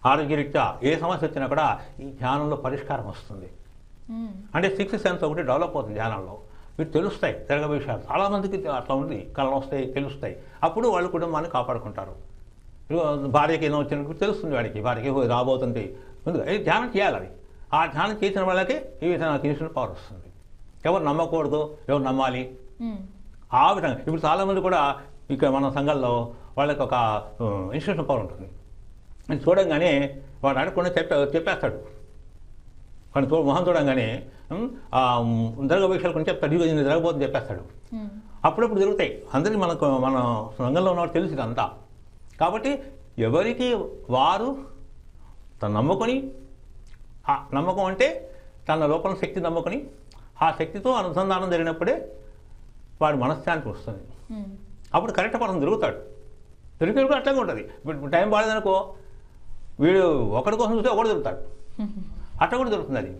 ఆరోగ్యరీత్యా ఏ సమస్య వచ్చినా కూడా ఈ ధ్యానంలో పరిష్కారం వస్తుంది. అంటే 6th సెన్స్ ఒకటి డెవలప్ అవుతుంది ధ్యానంలో. వీరు తెలుస్తాయి జరగబోయే విషయాలు. చాలామందికి అట్లా ఉంది, కళలు వస్తాయి, తెలుస్తాయి. అప్పుడు వాళ్ళు కుటుంబాన్ని కాపాడుకుంటారు. భార్యకి ఏదో వచ్చినప్పుడు తెలుస్తుంది వాడికి, భార్యకి రాబోతుంది. ముందుగా ధ్యానం చేయాలి. అది ఆ ధ్యానం చేసిన వాళ్ళకి ఈ విధంగా తీసుకున్న పవర్ వస్తుంది. ఎవరు నమ్మకూడదు, ఎవరు నమ్మాలి, ఆ విధంగా. ఇప్పుడు చాలామంది కూడా ఇక్కడ మన సంఘాల్లో వాళ్ళకి ఒక ఇన్స్టిట్యూషన్ పవర్ ఉంటుంది. అది చూడంగానే వాడు అడగకుండా చెప్పేస్తాడు. వాడిని మొహం చూడంగానే జరగబోయే విషయాలు కొన్ని చెప్తాడు, ఇది జరగబోతుంది చెప్పేస్తాడు. అప్పుడప్పుడు జరుగుతాయి. అందరికీ మన సంఘంలో ఉన్నవాడు తెలుసు ఇదంతా. కాబట్టి ఎవరికి వారు తను నమ్ముకొని, ఆ నమ్మకం అంటే తన లోపల శక్తి నమ్ముకొని ఆ శక్తితో అనుసంధానం జరిగినప్పుడే వాడు మనశ్శాంతి వస్తుంది. అప్పుడు కరెక్ట్ పర్సన్ దొరుకుతాడు. దొరికినప్పుడు అట్లాగే ఉంటుంది. ఇప్పుడు టైం బాగాలేదనుకో, వీడు ఒకటి కోసం చూస్తే ఒకటి దొరుకుతాడు. అట్లా కూడా దొరుకుతుంది. అది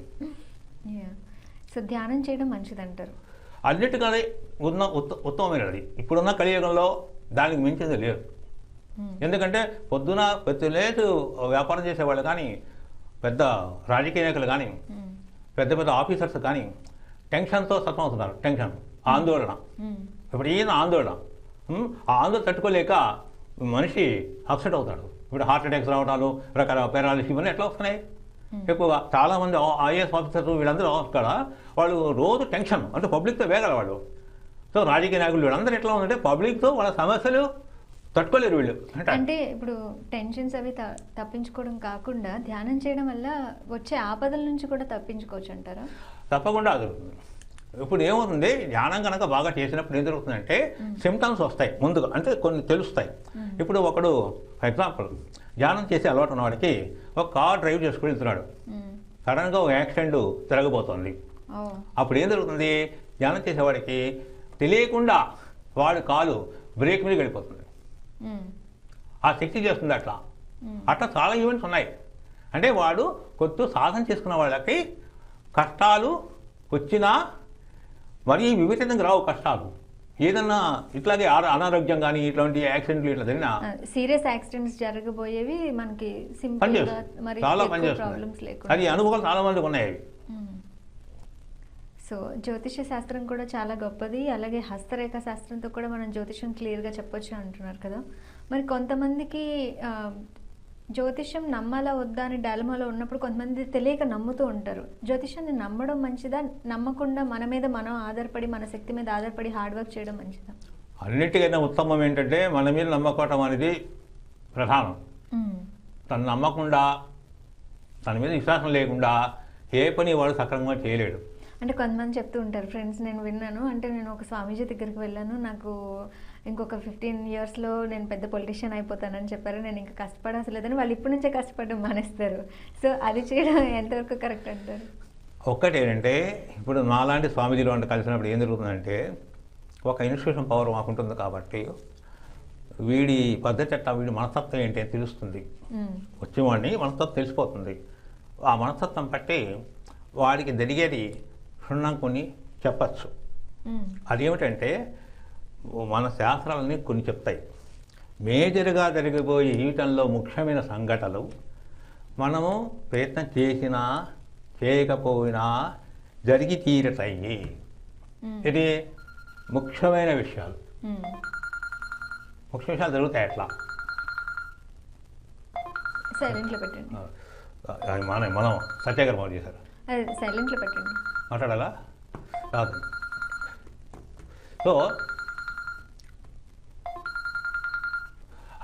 సో ధ్యానం చేయడం మంచిది అంటారు. అన్నిటికీ ఉత్తమమైనది. ఇప్పుడున్న కలియుగంలో దానికి మించింది లేదు. ఎందుకంటే పొద్దున ప్రతిలేటు వ్యాపారం చేసేవాళ్ళు కానీ, పెద్ద రాజకీయ నాయకులు కానీ, పెద్ద పెద్ద ఆఫీసర్స్ కానీ టెన్షన్తో సతమవుతున్నారు. టెన్షన్, ఆందోళన, ఇప్పుడు ఈయన ఆందోళన. ఆ ఆందోళన తట్టుకోలేక మనిషి అప్సెట్ అవుతాడు. ఇప్పుడు హార్ట్ అటాక్స్ రావడాలు, రకరకాల పెరాలిసిస్, ఇవన్నీ ఎట్లా వస్తున్నాయి? ఎక్కువగా చాలామంది ఐఏఎస్ ఆఫీసర్స్ వీళ్ళందరూ కదా, వాళ్ళు రోజు టెన్షన్, అంటే పబ్లిక్తో వేగల వాళ్ళు. సో రాజకీయ నాయకులు వీళ్ళందరూ ఎట్లా ఉందంటే పబ్లిక్తో వాళ్ళ సమస్యలు తట్టుకోలేరు వీళ్ళు. అంటే ఇప్పుడు టెన్షన్స్ అవి తప్పించుకోవడం కాకుండా ధ్యానం చేయడం వల్ల వచ్చే ఆపదల నుంచి కూడా తప్పించుకోవచ్చు అంటారా? తప్పకుండా జరుగుతుంది. ఇప్పుడు ఏమవుతుంది, ధ్యానం కనుక బాగా చేసినప్పుడు ఏం జరుగుతుందంటే సిమ్టమ్స్ వస్తాయి ముందుగా, అంటే కొన్ని తెలుస్తాయి. ఇప్పుడు ఒకడు ఫర్ ఎగ్జాంపుల్ ధ్యానం చేసే అలవాటు ఉన్నవాడికి ఒక కార్ డ్రైవ్ చేసుకుని వెళ్తున్నాడు, సడన్గా ఒక యాక్సిడెంట్ జరగబోతోంది. అప్పుడు ఏం జరుగుతుంది, ధ్యానం చేసేవాడికి తెలియకుండా వాడి కాలు బ్రేక్ మీద గడిపోతుంది. ఆ శక్తి చేస్తుంది అట్లా. అట్లా చాలా ఈవెంట్స్ ఉన్నాయి. అంటే వాడు కొద్ది సాధన చేసుకున్న వాళ్ళకి కష్టాలు వచ్చినా మరీ విపరీతంగా రావు కష్టాలు. ఏదన్నా ఇట్లాగే అనారోగ్యం కానీ ఇట్లాంటి యాక్సిడెంట్లు ఇట్లా జరిగినా, సీరియస్ యాక్సిడెంట్స్ జరగబోయేవి మనకి చాలా పనిచేస్తుంది. అది అనుభవాలు చాలా మందికి ఉన్నాయి. సో జ్యోతిష శాస్త్రం కూడా చాలా గొప్పది. అలాగే హస్తరేఖ శాస్త్రంతో కూడా మనం జ్యోతిషం క్లియర్గా చెప్పొచ్చు అంటున్నారు కదా. మరి కొంతమందికి జ్యోతిషం నమ్మాలా వద్దా అని డైలమాలో ఉన్నప్పుడు కొంతమంది తెలియక నమ్ముతూ ఉంటారు. జ్యోతిషాన్ని నమ్మడం మంచిదా, నమ్మకుండా మన మీద మనం ఆధారపడి, మన శక్తి మీద ఆధారపడి హార్డ్ వర్క్ చేయడం మంచిదా? అన్నిటికైనా ఉత్తమం ఏంటంటే మన మీద నమ్మకం అనేది ప్రధానం. తను నమ్మకుండా, తన మీద విశ్వాసం లేకుండా ఏ పని వాడు సక్రమంగా చేయలేడు. అంటే కొంతమంది చెప్తూ ఉంటారు, ఫ్రెండ్స్ నేను విన్నాను, అంటే నేను ఒక స్వామీజీ దగ్గరికి వెళ్ళాను, నాకు ఇంకొక 15 yearsలో నేను పెద్ద పొలిటీషియన్ అయిపోతానని చెప్పారు, నేను ఇంకా కష్టపడాల్సలేదని వాళ్ళు ఇప్పటి నుంచే కష్టపడడం మానేస్తారు. సో అది చేయడం ఎంతవరకు కరెక్ట్ అంటారు? ఒక్కటి ఏంటంటే, ఇప్పుడు నాలాంటి స్వామీజీలో అంటే కలిసినప్పుడు ఏం జరుగుతుందంటే, ఒక ఇన్స్టిట్యూషన్ పవర్ మాకు ఉంటుంది కాబట్టి వీడి పద్ధతి ఎట్లా, వీడి మనస్తత్వం ఏంటి అని తెలుస్తుంది. వచ్చేవాడిని మనస్తత్వం తెలిసిపోతుంది. ఆ మనస్తత్వం బట్టి వాడికి జరిగేది క్షుణ్ణం కొన్ని చెప్పచ్చు. అదేమిటంటే మన శాస్త్రాలని కొన్ని చెప్తాయి. మేజర్గా జరిగిపోయే జీవితంలో ముఖ్యమైన సంఘటనలు మనము ప్రయత్నం చేసినా చేయకపోయినా జరిగి తీరతాయి. ఇది ముఖ్యమైన విషయాలు. ముఖ్య విషయాలు జరుగుతాయి. ఎట్లా సైలెంట్లో పెట్టండి. మనం సత్యాగ్రహం మొదలు చేశారు. సైలెంట్లో పెట్టండి. మాట్లాడాలా రాదు. సో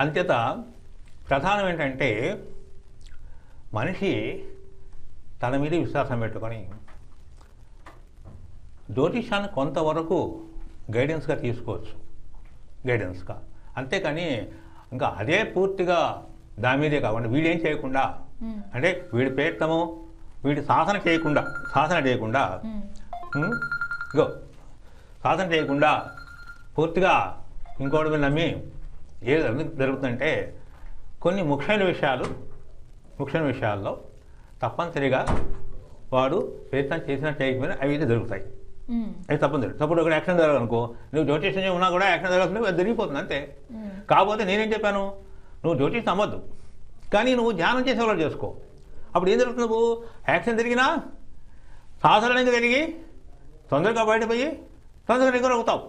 అంచేత ప్రధానం ఏంటంటే మనిషి తన మీద విశ్వాసం పెట్టుకొని జ్యోతిషాన్ని కొంతవరకు గైడెన్స్గా తీసుకోవచ్చు. గైడెన్స్గా, అంతేకాని ఇంకా అదే పూర్తిగా దాని మీదే కాకుండా వీడేం చేయకుండా, అంటే వీడి ప్రయత్నము వీడి సాధన చేయకుండా గో సాధన చేయకుండా పూర్తిగా ఇంకోటి మీద నమ్మి ఏది జరుగుతుందంటే కొన్ని ముఖ్యమైన విషయాల్లో తప్పనిసరిగా వాడు ప్రయత్నం చేసినా చేయకపోయినా అవి అయితే జరుగుతాయి. అవి తప్పనిసరి. తప్పుడు ఒక యాక్షన్ జరగాలనుకో, నువ్వు జ్యోతిష్యం ఉన్నా కూడా యాక్షన్ జరగాల్సింది అది జరిగిపోతుంది అంతే. కాకపోతే నేనేం చెప్పాను, నువ్వు జ్యోతిష్యం అమ్మద్దు, కానీ నువ్వు ధ్యానం చేసేవాళ్ళు చేసుకో. అప్పుడు ఏం జరుగుతుంది, నువ్వు యాక్షన్ జరిగినా సాధారణంగా జరిగి తొందరగా బయటపోయి తొందరగా రికవర్ అవుతావు.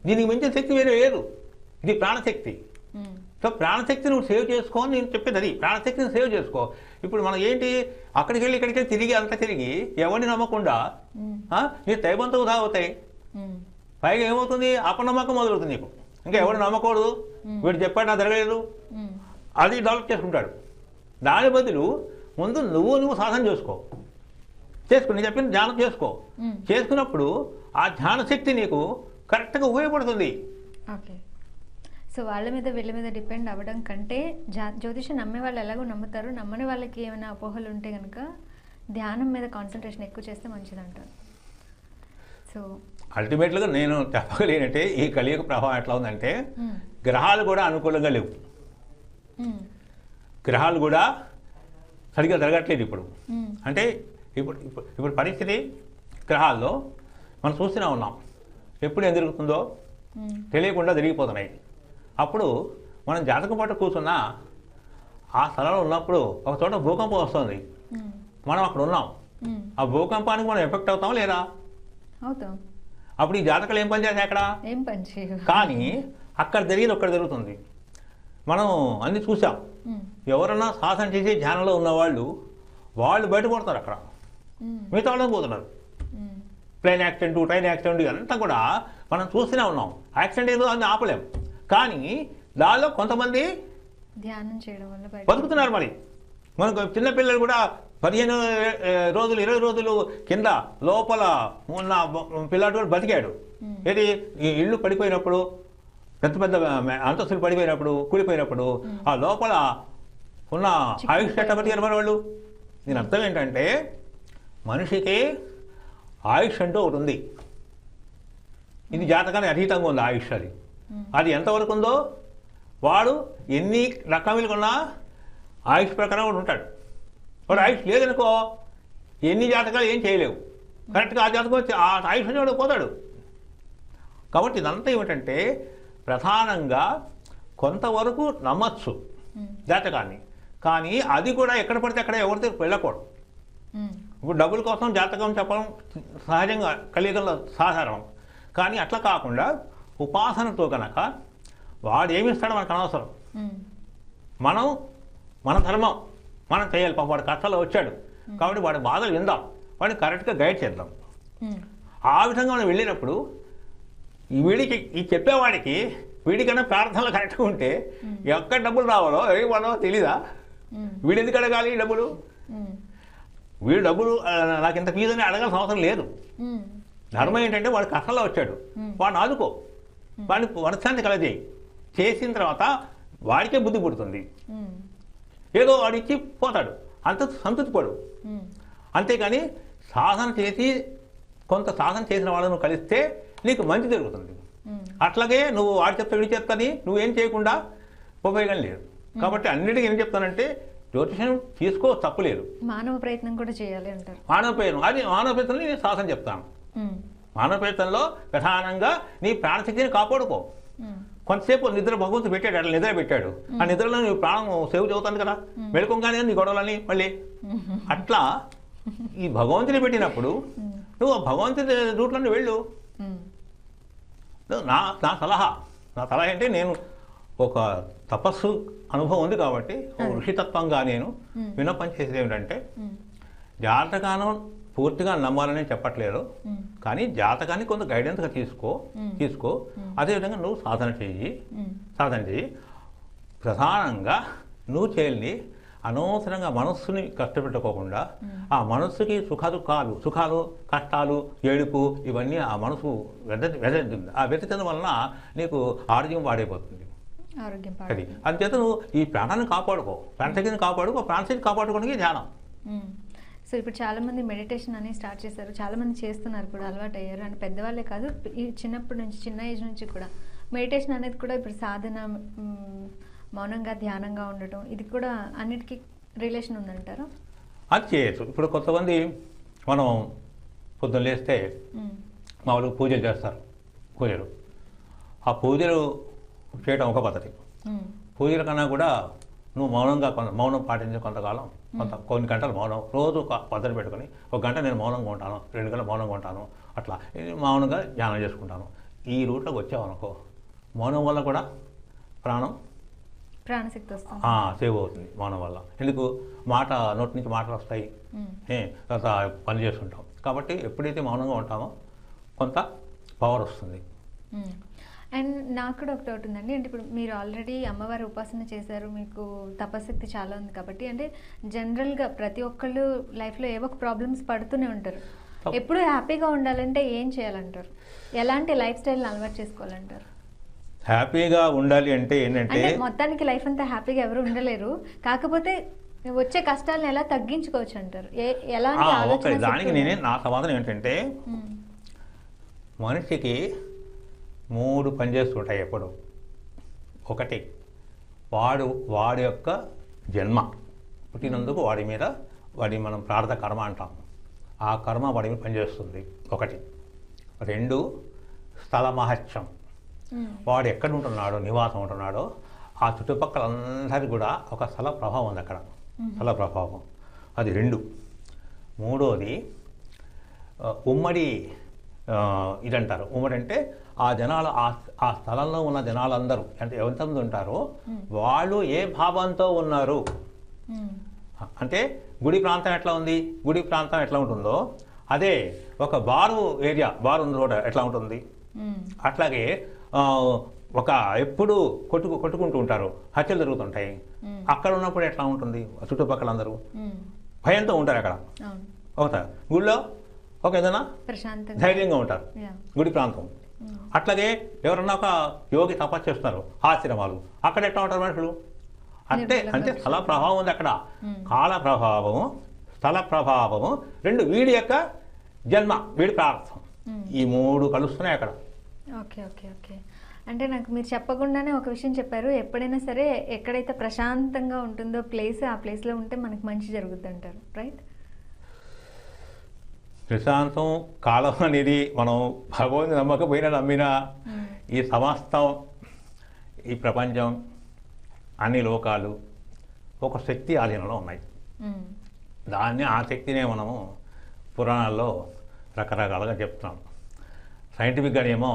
దీనికి మించిన శక్తి వేరే లేదు. ఇది ప్రాణశక్తి. సో ప్రాణశక్తి నువ్వు సేవ్ చేసుకో అని నేను చెప్పేది అది. ప్రాణశక్తిని సేవ్ చేసుకో. ఇప్పుడు మనం ఏంటి అక్కడికి వెళ్ళి ఇక్కడికి వెళ్ళి తిరిగి అంతా తిరిగి ఎవరిని నమ్మకుండా నీ తైబంతో వృధా అవుతాయి. పైగా ఏమవుతుంది, అపనమ్మకం మొదలవుతుంది నీకు. ఇంకా ఎవరిని నమ్మకూడదు, వీడు చెప్పాడు నా జరగలేదు, అది డెవలప్ చేసుకుంటాడు. దాని బదులు ముందు నువ్వు సాధన చేసుకో. నేను చెప్పిన ధ్యానం చేసుకో. చేసుకున్నప్పుడు ఆ ధ్యాన శక్తి నీకు కరెక్ట్గా ఉపయోగపడుతుంది. ఓకే. సో వాళ్ళ మీద వీళ్ళ మీద డిపెండ్ అవ్వడం కంటే జ్యోతిషం నమ్మే వాళ్ళు ఎలాగో నమ్ముతారు, నమ్మని వాళ్ళకి ఏమైనా అపోహలు ఉంటే కనుక ధ్యానం మీద కాన్సన్ట్రేషన్ ఎక్కువ చేస్తే మంచిది అంటారు. సో అల్టిమేట్గా నేను చెప్పగలేనంటే ఈ కలియుగ ప్రభావం ఎట్లా ఉందంటే గ్రహాలు కూడా అనుకూలంగా లేవు. గ్రహాలు కూడా సరిగ్గా జరగట్లేదు ఇప్పుడు. అంటే ఇప్పుడు పరిస్థితి గ్రహాల్లో మనం చూస్తూనే ఉన్నాం. ఎప్పుడు ఏం జరుగుతుందో తెలియకుండా జరిగిపోతున్నాయి. అప్పుడు మనం జాతకం పట్టు కూర్చున్నా ఆ స్థలంలో ఉన్నప్పుడు ఒక చోట భూకంపం వస్తుంది, మనం అక్కడ ఉన్నాం. ఆ భూకంపానికి మనం ఎఫెక్ట్ అవుతాం లేదా? అవుతాం. అప్పుడు ఈ జాతకాలు ఏం పని చేస్తాయి అక్కడ? ఏం పని చేయవు. కానీ అక్కడ జరిగేది ఒక్కడ జరుగుతుంది. మనం అన్ని చూసాం. ఎవరన్నా సాధన చేసి ధ్యానంలో ఉన్నవాళ్ళు బయటపడతారు, అక్కడ మిగతా వాళ్ళని పోతున్నారు. ప్లేన్ యాక్సిడెంట్, ట్రైన్ యాక్సిడెంట్ అంతా కూడా మనం చూస్తూనే ఉన్నాం. యాక్సిడెంట్ ఏదో అని ఆపలేం, కానీ దానిలో కొంతమంది ధ్యానం చేయడం వల్ల బతుకుతున్నారు. మరి మనకు చిన్నపిల్లలు కూడా 15 రోజులు 20 రోజులు కింద లోపల ఉన్న పిల్లాడు కూడా బతికాడు. ఏది ఇళ్ళు పడిపోయినప్పుడు, పెద్ద పెద్ద అంతస్తులు పడిపోయినప్పుడు, కూలిపోయినప్పుడు ఆ లోపల ఉన్న ఆయుష్ ఎట్లా బతికారు మన వాళ్ళు. దీని అర్థం ఏంటంటే మనిషికి ఆయుష్ అంటూ ఒకటి ఉంది. ఇది జాతకానికి అతీతంగా ఉంది ఆయుష్. అది ఎంతవరకు ఉందో వాడు ఎన్ని రకములు కొన్నా ఆయుష్ ప్రకారం వాడు ఉంటాడు. వాడు ఆయుష్ లేదనుకో ఎన్ని జాతకాలు ఏం చేయలేవు. కరెక్ట్గా ఆ జాతకం ఆ ఆయుష్ వాడు పోతాడు. కాబట్టి ఇదంతా ఏమిటంటే ప్రధానంగా కొంతవరకు నమ్మచ్చు జాతకాన్ని, కానీ అది కూడా ఎక్కడ పడితే అక్కడ ఎవరితో వెళ్ళకూడదు. ఇప్పుడు డబ్బుల కోసం జాతకం చెప్పడం సహజంగా కలియుగంలో సాధారణం. కానీ అట్లా కాకుండా ఉపాసనతో కనుక వాడు ఏమిస్తాడో మనకు అనవసరం. మన ధర్మం మనం చేయాలి. పాపం వాడు కష్టాల్లో వచ్చాడు కాబట్టి వాడి బాధలు విందాం, వాడిని కరెక్ట్గా గైడ్ చేద్దాం. ఆ విధంగా మనం వెళ్ళినప్పుడు వీడికి ఈ చెప్పేవాడికి వీడికన్నా ప్రార్థనలు కరెక్ట్గా ఉంటే ఎక్కడ డబ్బులు రావాలో ఏమో తెలీదా? వీడు ఎందుకు అడగాలి డబ్బులు? వీడు డబ్బులు నాకు ఇంత ఫీజు అని అడగాల్సిన అవసరం లేదు. ధర్మం ఏంటంటే వాడు కష్టంలో వచ్చాడు, వాడిని ఆదుకో, వాడిని మనశ్శాంతి కలజేయి. చేసిన తర్వాత వాడికే బుద్ధి పుడుతుంది. ఏదో వాడు ఇచ్చి పోతాడు, అంత సంతృప్తి పడు. అంతేకాని సాధన చేసి కొంత సాధన చేసిన వాళ్ళను కలిస్తే నీకు మంచి జరుగుతుంది. అట్లాగే నువ్వు వాడి చెప్తా వీడి చెప్తాని నువ్వేం చేయకుండా ఉపయోగం లేదు. కాబట్టి అన్నిటికీ ఏం చెప్తానంటే జ్యోతిషం తీసుకో తప్పులేదు, మానవ ప్రయత్నం కూడా చేయాలి అంటారు. మానవ ప్రయత్నం, అది మానవ ప్రయత్నంలో నేను శాసనం చెప్తాను. మానవ ప్రయత్నంలో ప్రధానంగా నీ ప్రాణశక్తిని కాపాడుకో. కొంతసేపు నిద్ర భగవంతుడు పెట్టాడు, అట్లా నిద్ర పెట్టాడు, ఆ నిద్రలో నీ ప్రాణం సేవ్ చదువుతాను కదా, మెలకంగానే నీ గొడవలని మళ్ళీ అట్లా ఈ భగవంతుని పెట్టినప్పుడు నువ్వు ఆ భగవంతుని రూట్లోనే వెళ్ళు. నా సలహా అంటే నేను ఒక తపస్సు అనుభవం ఉంది కాబట్టి ఋషితత్వంగా నేను విన్నపం చేసేది ఏమిటంటే జాతకానం పూర్తిగా నమ్మాలని చెప్పట్లేదు, కానీ జాతకాన్ని కొంత గైడెన్స్గా తీసుకో. అదేవిధంగా నువ్వు సాధన చెయ్యి. ప్రధానంగా నువ్వు చేయాలి అనవసరంగా మనస్సుని కష్టపెట్టుకోకుండా ఆ మనస్సుకి సుఖాలు కష్టాలు ఏడుపు ఇవన్నీ ఆ మనసు వెదజల్లుతుంది. ఆ వెదజల్లడం వలన నీకు ఆరోగ్యం పాడైపోతుంది. అది అందుచేత నువ్వు ఈ ప్రాణాన్ని కాపాడుకో, ప్రాణశక్తిని కాపాడుకో, ప్రాణశక్తి కాపాడుకోవడానికి ధ్యానం. సో ఇప్పుడు చాలామంది మెడిటేషన్ అని స్టార్ట్ చేశారు, చాలామంది చేస్తున్నారు కూడా, అలవాటు అయ్యారు. అంటే పెద్దవాళ్ళే కాదు, ఈ చిన్నప్పటి నుంచి చిన్న ఏజ్ నుంచి కూడా మెడిటేషన్ అనేది కూడా ఇప్పుడు సాధన, మౌనంగా ధ్యానంగా ఉండటం, ఇది కూడా అన్నిటికీ రిలేషన్ ఉందంటారా? అది చేయొచ్చు. ఇప్పుడు కొంతమంది మనం పొద్దున్న లేస్తే మామూలుగా పూజలు చేస్తారు. ఆ పూజలు చేయడం ఒక పద్ధతి. పూజల కన్నా కూడా నువ్వు మౌనం పాటించే కొంతకాలం, కొన్ని గంటలు మౌనం, రోజు ఒక పద్ధతి పెట్టుకొని 1 గంట నేను మౌనంగా ఉంటాను, 2 గంటలు మౌనంగా ఉంటాను, అట్లా మౌనంగా ధ్యానం చేసుకుంటాను. ఈ రూట్లోకి వచ్చావనుకో మౌనం వల్ల కూడా ప్రాణశక్తి వస్తుంది, సేవ్ అవుతుంది మౌనం వల్ల. ఎందుకు నోటి నుంచి మాటలు వస్తాయి, తర్వాత పని చేస్తుంటాం. కాబట్టి ఎప్పుడైతే మౌనంగా ఉంటామో కొంత పవర్ వస్తుంది. అండ్ నాకు కూడా ఒక డౌట్ ఉందండి. అంటే ఇప్పుడు మీరు ఆల్రెడీ అమ్మవారి ఉపాసన చేశారు, మీకు తపశక్తి చాలా ఉంది కాబట్టి, అంటే జనరల్గా ప్రతి ఒక్కళ్ళు లైఫ్లో ఏవో ఒక ప్రాబ్లమ్స్ పడుతూనే ఉంటారు. ఎప్పుడు హ్యాపీగా ఉండాలంటే ఏం చేయాలంటారు? ఎలాంటి లైఫ్ స్టైల్ని అలవాటు చేసుకోవాలంటారు? హ్యాపీగా ఉండాలి అంటే ఏంటంటే మొత్తానికి లైఫ్ అంతా హ్యాపీగా ఎవరు ఉండలేరు, కాకపోతే వచ్చే కష్టాలను ఎలా తగ్గించుకోవచ్చు అంటారు? దానికి నా సమాధానం ఏంటంటే మనిషికి 3 పనిచేస్తుంటాయి ఎప్పుడు. ఒకటి వాడి యొక్క జన్మ, పుట్టినందుకు వాడి మనం ప్రార్థ కర్మ అంటాం, ఆ కర్మ వాడి మీద పనిచేస్తుంది ఒకటి. 2 స్థల మహత్యం, వాడు ఎక్కడ ఉంటున్నాడో, నివాసం ఉంటున్నాడో ఆ చుట్టుపక్కలందరికీ కూడా ఒక స్థల ప్రభావం ఉంది అక్కడ, స్థల ప్రభావం, అది 2. 3వది ఉమ్మడి ఇదంటారు. ఉమ్మడి అంటే ఆ జనాలు ఆ స్థలంలో ఉన్న జనాలందరూ అంటే ఎంతమంది ఉంటారో వాళ్ళు ఏ భావంతో ఉన్నారు. అంటే గుడి ప్రాంతం ఎట్లా ఉంది, గుడి ప్రాంతం ఎట్లా ఉంటుందో అదే ఒక బారు ఉంది రోడ్ ఎట్లా ఉంటుంది, అట్లాగే ఎప్పుడు కొట్టుకుంటూ ఉంటారు, హత్యలు జరుగుతుంటాయి. అక్కడ ఉన్నప్పుడు ఎట్లా ఉంటుంది, చుట్టుపక్కల అందరూ భయంతో ఉంటారు అక్కడ. అవుతా గుడిలో ఏదైనా ధైర్యంగా ఉంటారు గుడి ప్రాంతం. అట్లాగే ఎవరన్నా ఒక యోగి తపస్సు చేస్తున్నారు, ఆశ్రమాలు, అక్కడ ఎట్లా ఉంటారు మనుషులు. అంటే స్థల ప్రభావం ఉంది అక్కడ, కాల ప్రభావము, స్థల ప్రభావము, 2 వీడి యొక్క జన్మ, వీడి ప్రార్థం, ఈ 3 కలుస్తున్నాయి అక్కడ. ఓకే. అంటే నాకు మీరు చెప్పకుండానే ఒక విషయం చెప్పారు, ఎప్పుడైనా సరే ఎక్కడైతే ప్రశాంతంగా ఉంటుందో ప్లేస్, ఆ ప్లేస్లో ఉంటే మనకు మంచి జరుగుద్ది అంటారు, రైట్? ప్రశాంతం కాలం అనేది మనం భగవంతుని నమ్మకపోయినా నమ్మినా ఈ సమస్తం, ఈ ప్రపంచం, అన్ని లోకాలు ఒక శక్తి ఆధీనంలో ఉన్నాయి. ఆ శక్తినే మనము పురాణాల్లో రకరకాలుగా చెప్తున్నాం. సైంటిఫిక్గానేమో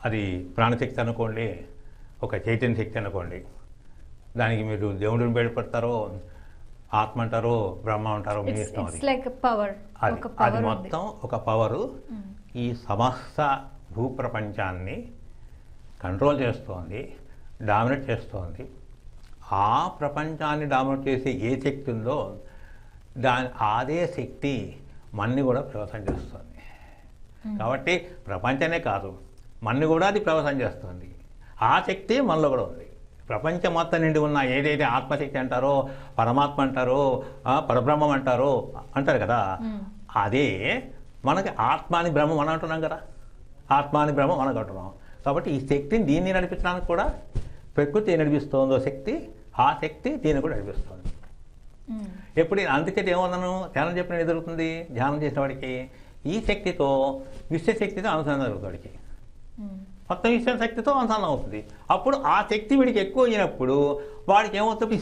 అది ప్రాణశక్తి అనుకోండి, ఒక చైతన్య శక్తి అనుకోండి. దానికి మీరు దేవుడిని బయటపడతారో, ఆత్మ అంటారో, బ్రహ్మ అంటారో మీ ఇష్టం. అది మొత్తం ఒక పవరు ఈ సమస్త భూప్రపంచాన్ని కంట్రోల్ చేస్తోంది, డామినేట్ చేస్తోంది. ఆ ప్రపంచాన్ని డామినేట్ చేసే ఏ శక్తి ఉందో అదే శక్తి మన్ని కూడా ప్రభావం చేస్తుంది. కాబట్టి ప్రపంచమే కాదు, మన్ని కూడా అది ప్రభావం చేస్తుంది. ఆ శక్తి మనలో కూడా ఉంది. ప్రపంచం మొత్తం నిండి ఉన్న ఏదైతే ఆత్మశక్తి అంటారో, పరమాత్మ అంటారో, పరబ్రహ్మం అంటారు కదా, అదే మనకి ఆత్మాని బ్రహ్మం అని అంటున్నాం కదా, ఆత్మాని బ్రహ్మం మనకు అంటున్నాం. కాబట్టి ఈ శక్తిని దీన్ని నడిపించడానికి కూడా ప్రకృతి ఏ నడిపిస్తుందో శక్తి, ఆ శక్తి దీన్ని కూడా నడిపిస్తుంది. ఎప్పుడు అందుకే ఏమన్నాను, ధ్యానం చెప్పిన జరుగుతుంది, ధ్యానం చేసిన వాడికి ఈ శక్తితో విశ్వశక్తితో అనుసంధానం జరుగుతుంది. వాడికి మొత్తం విశ్వశక్తితో అనుసంధానం అవుతుంది. అప్పుడు ఆ శక్తి వీడికి ఎక్కువ అయినప్పుడు వాడికి ఏమవుతుంది,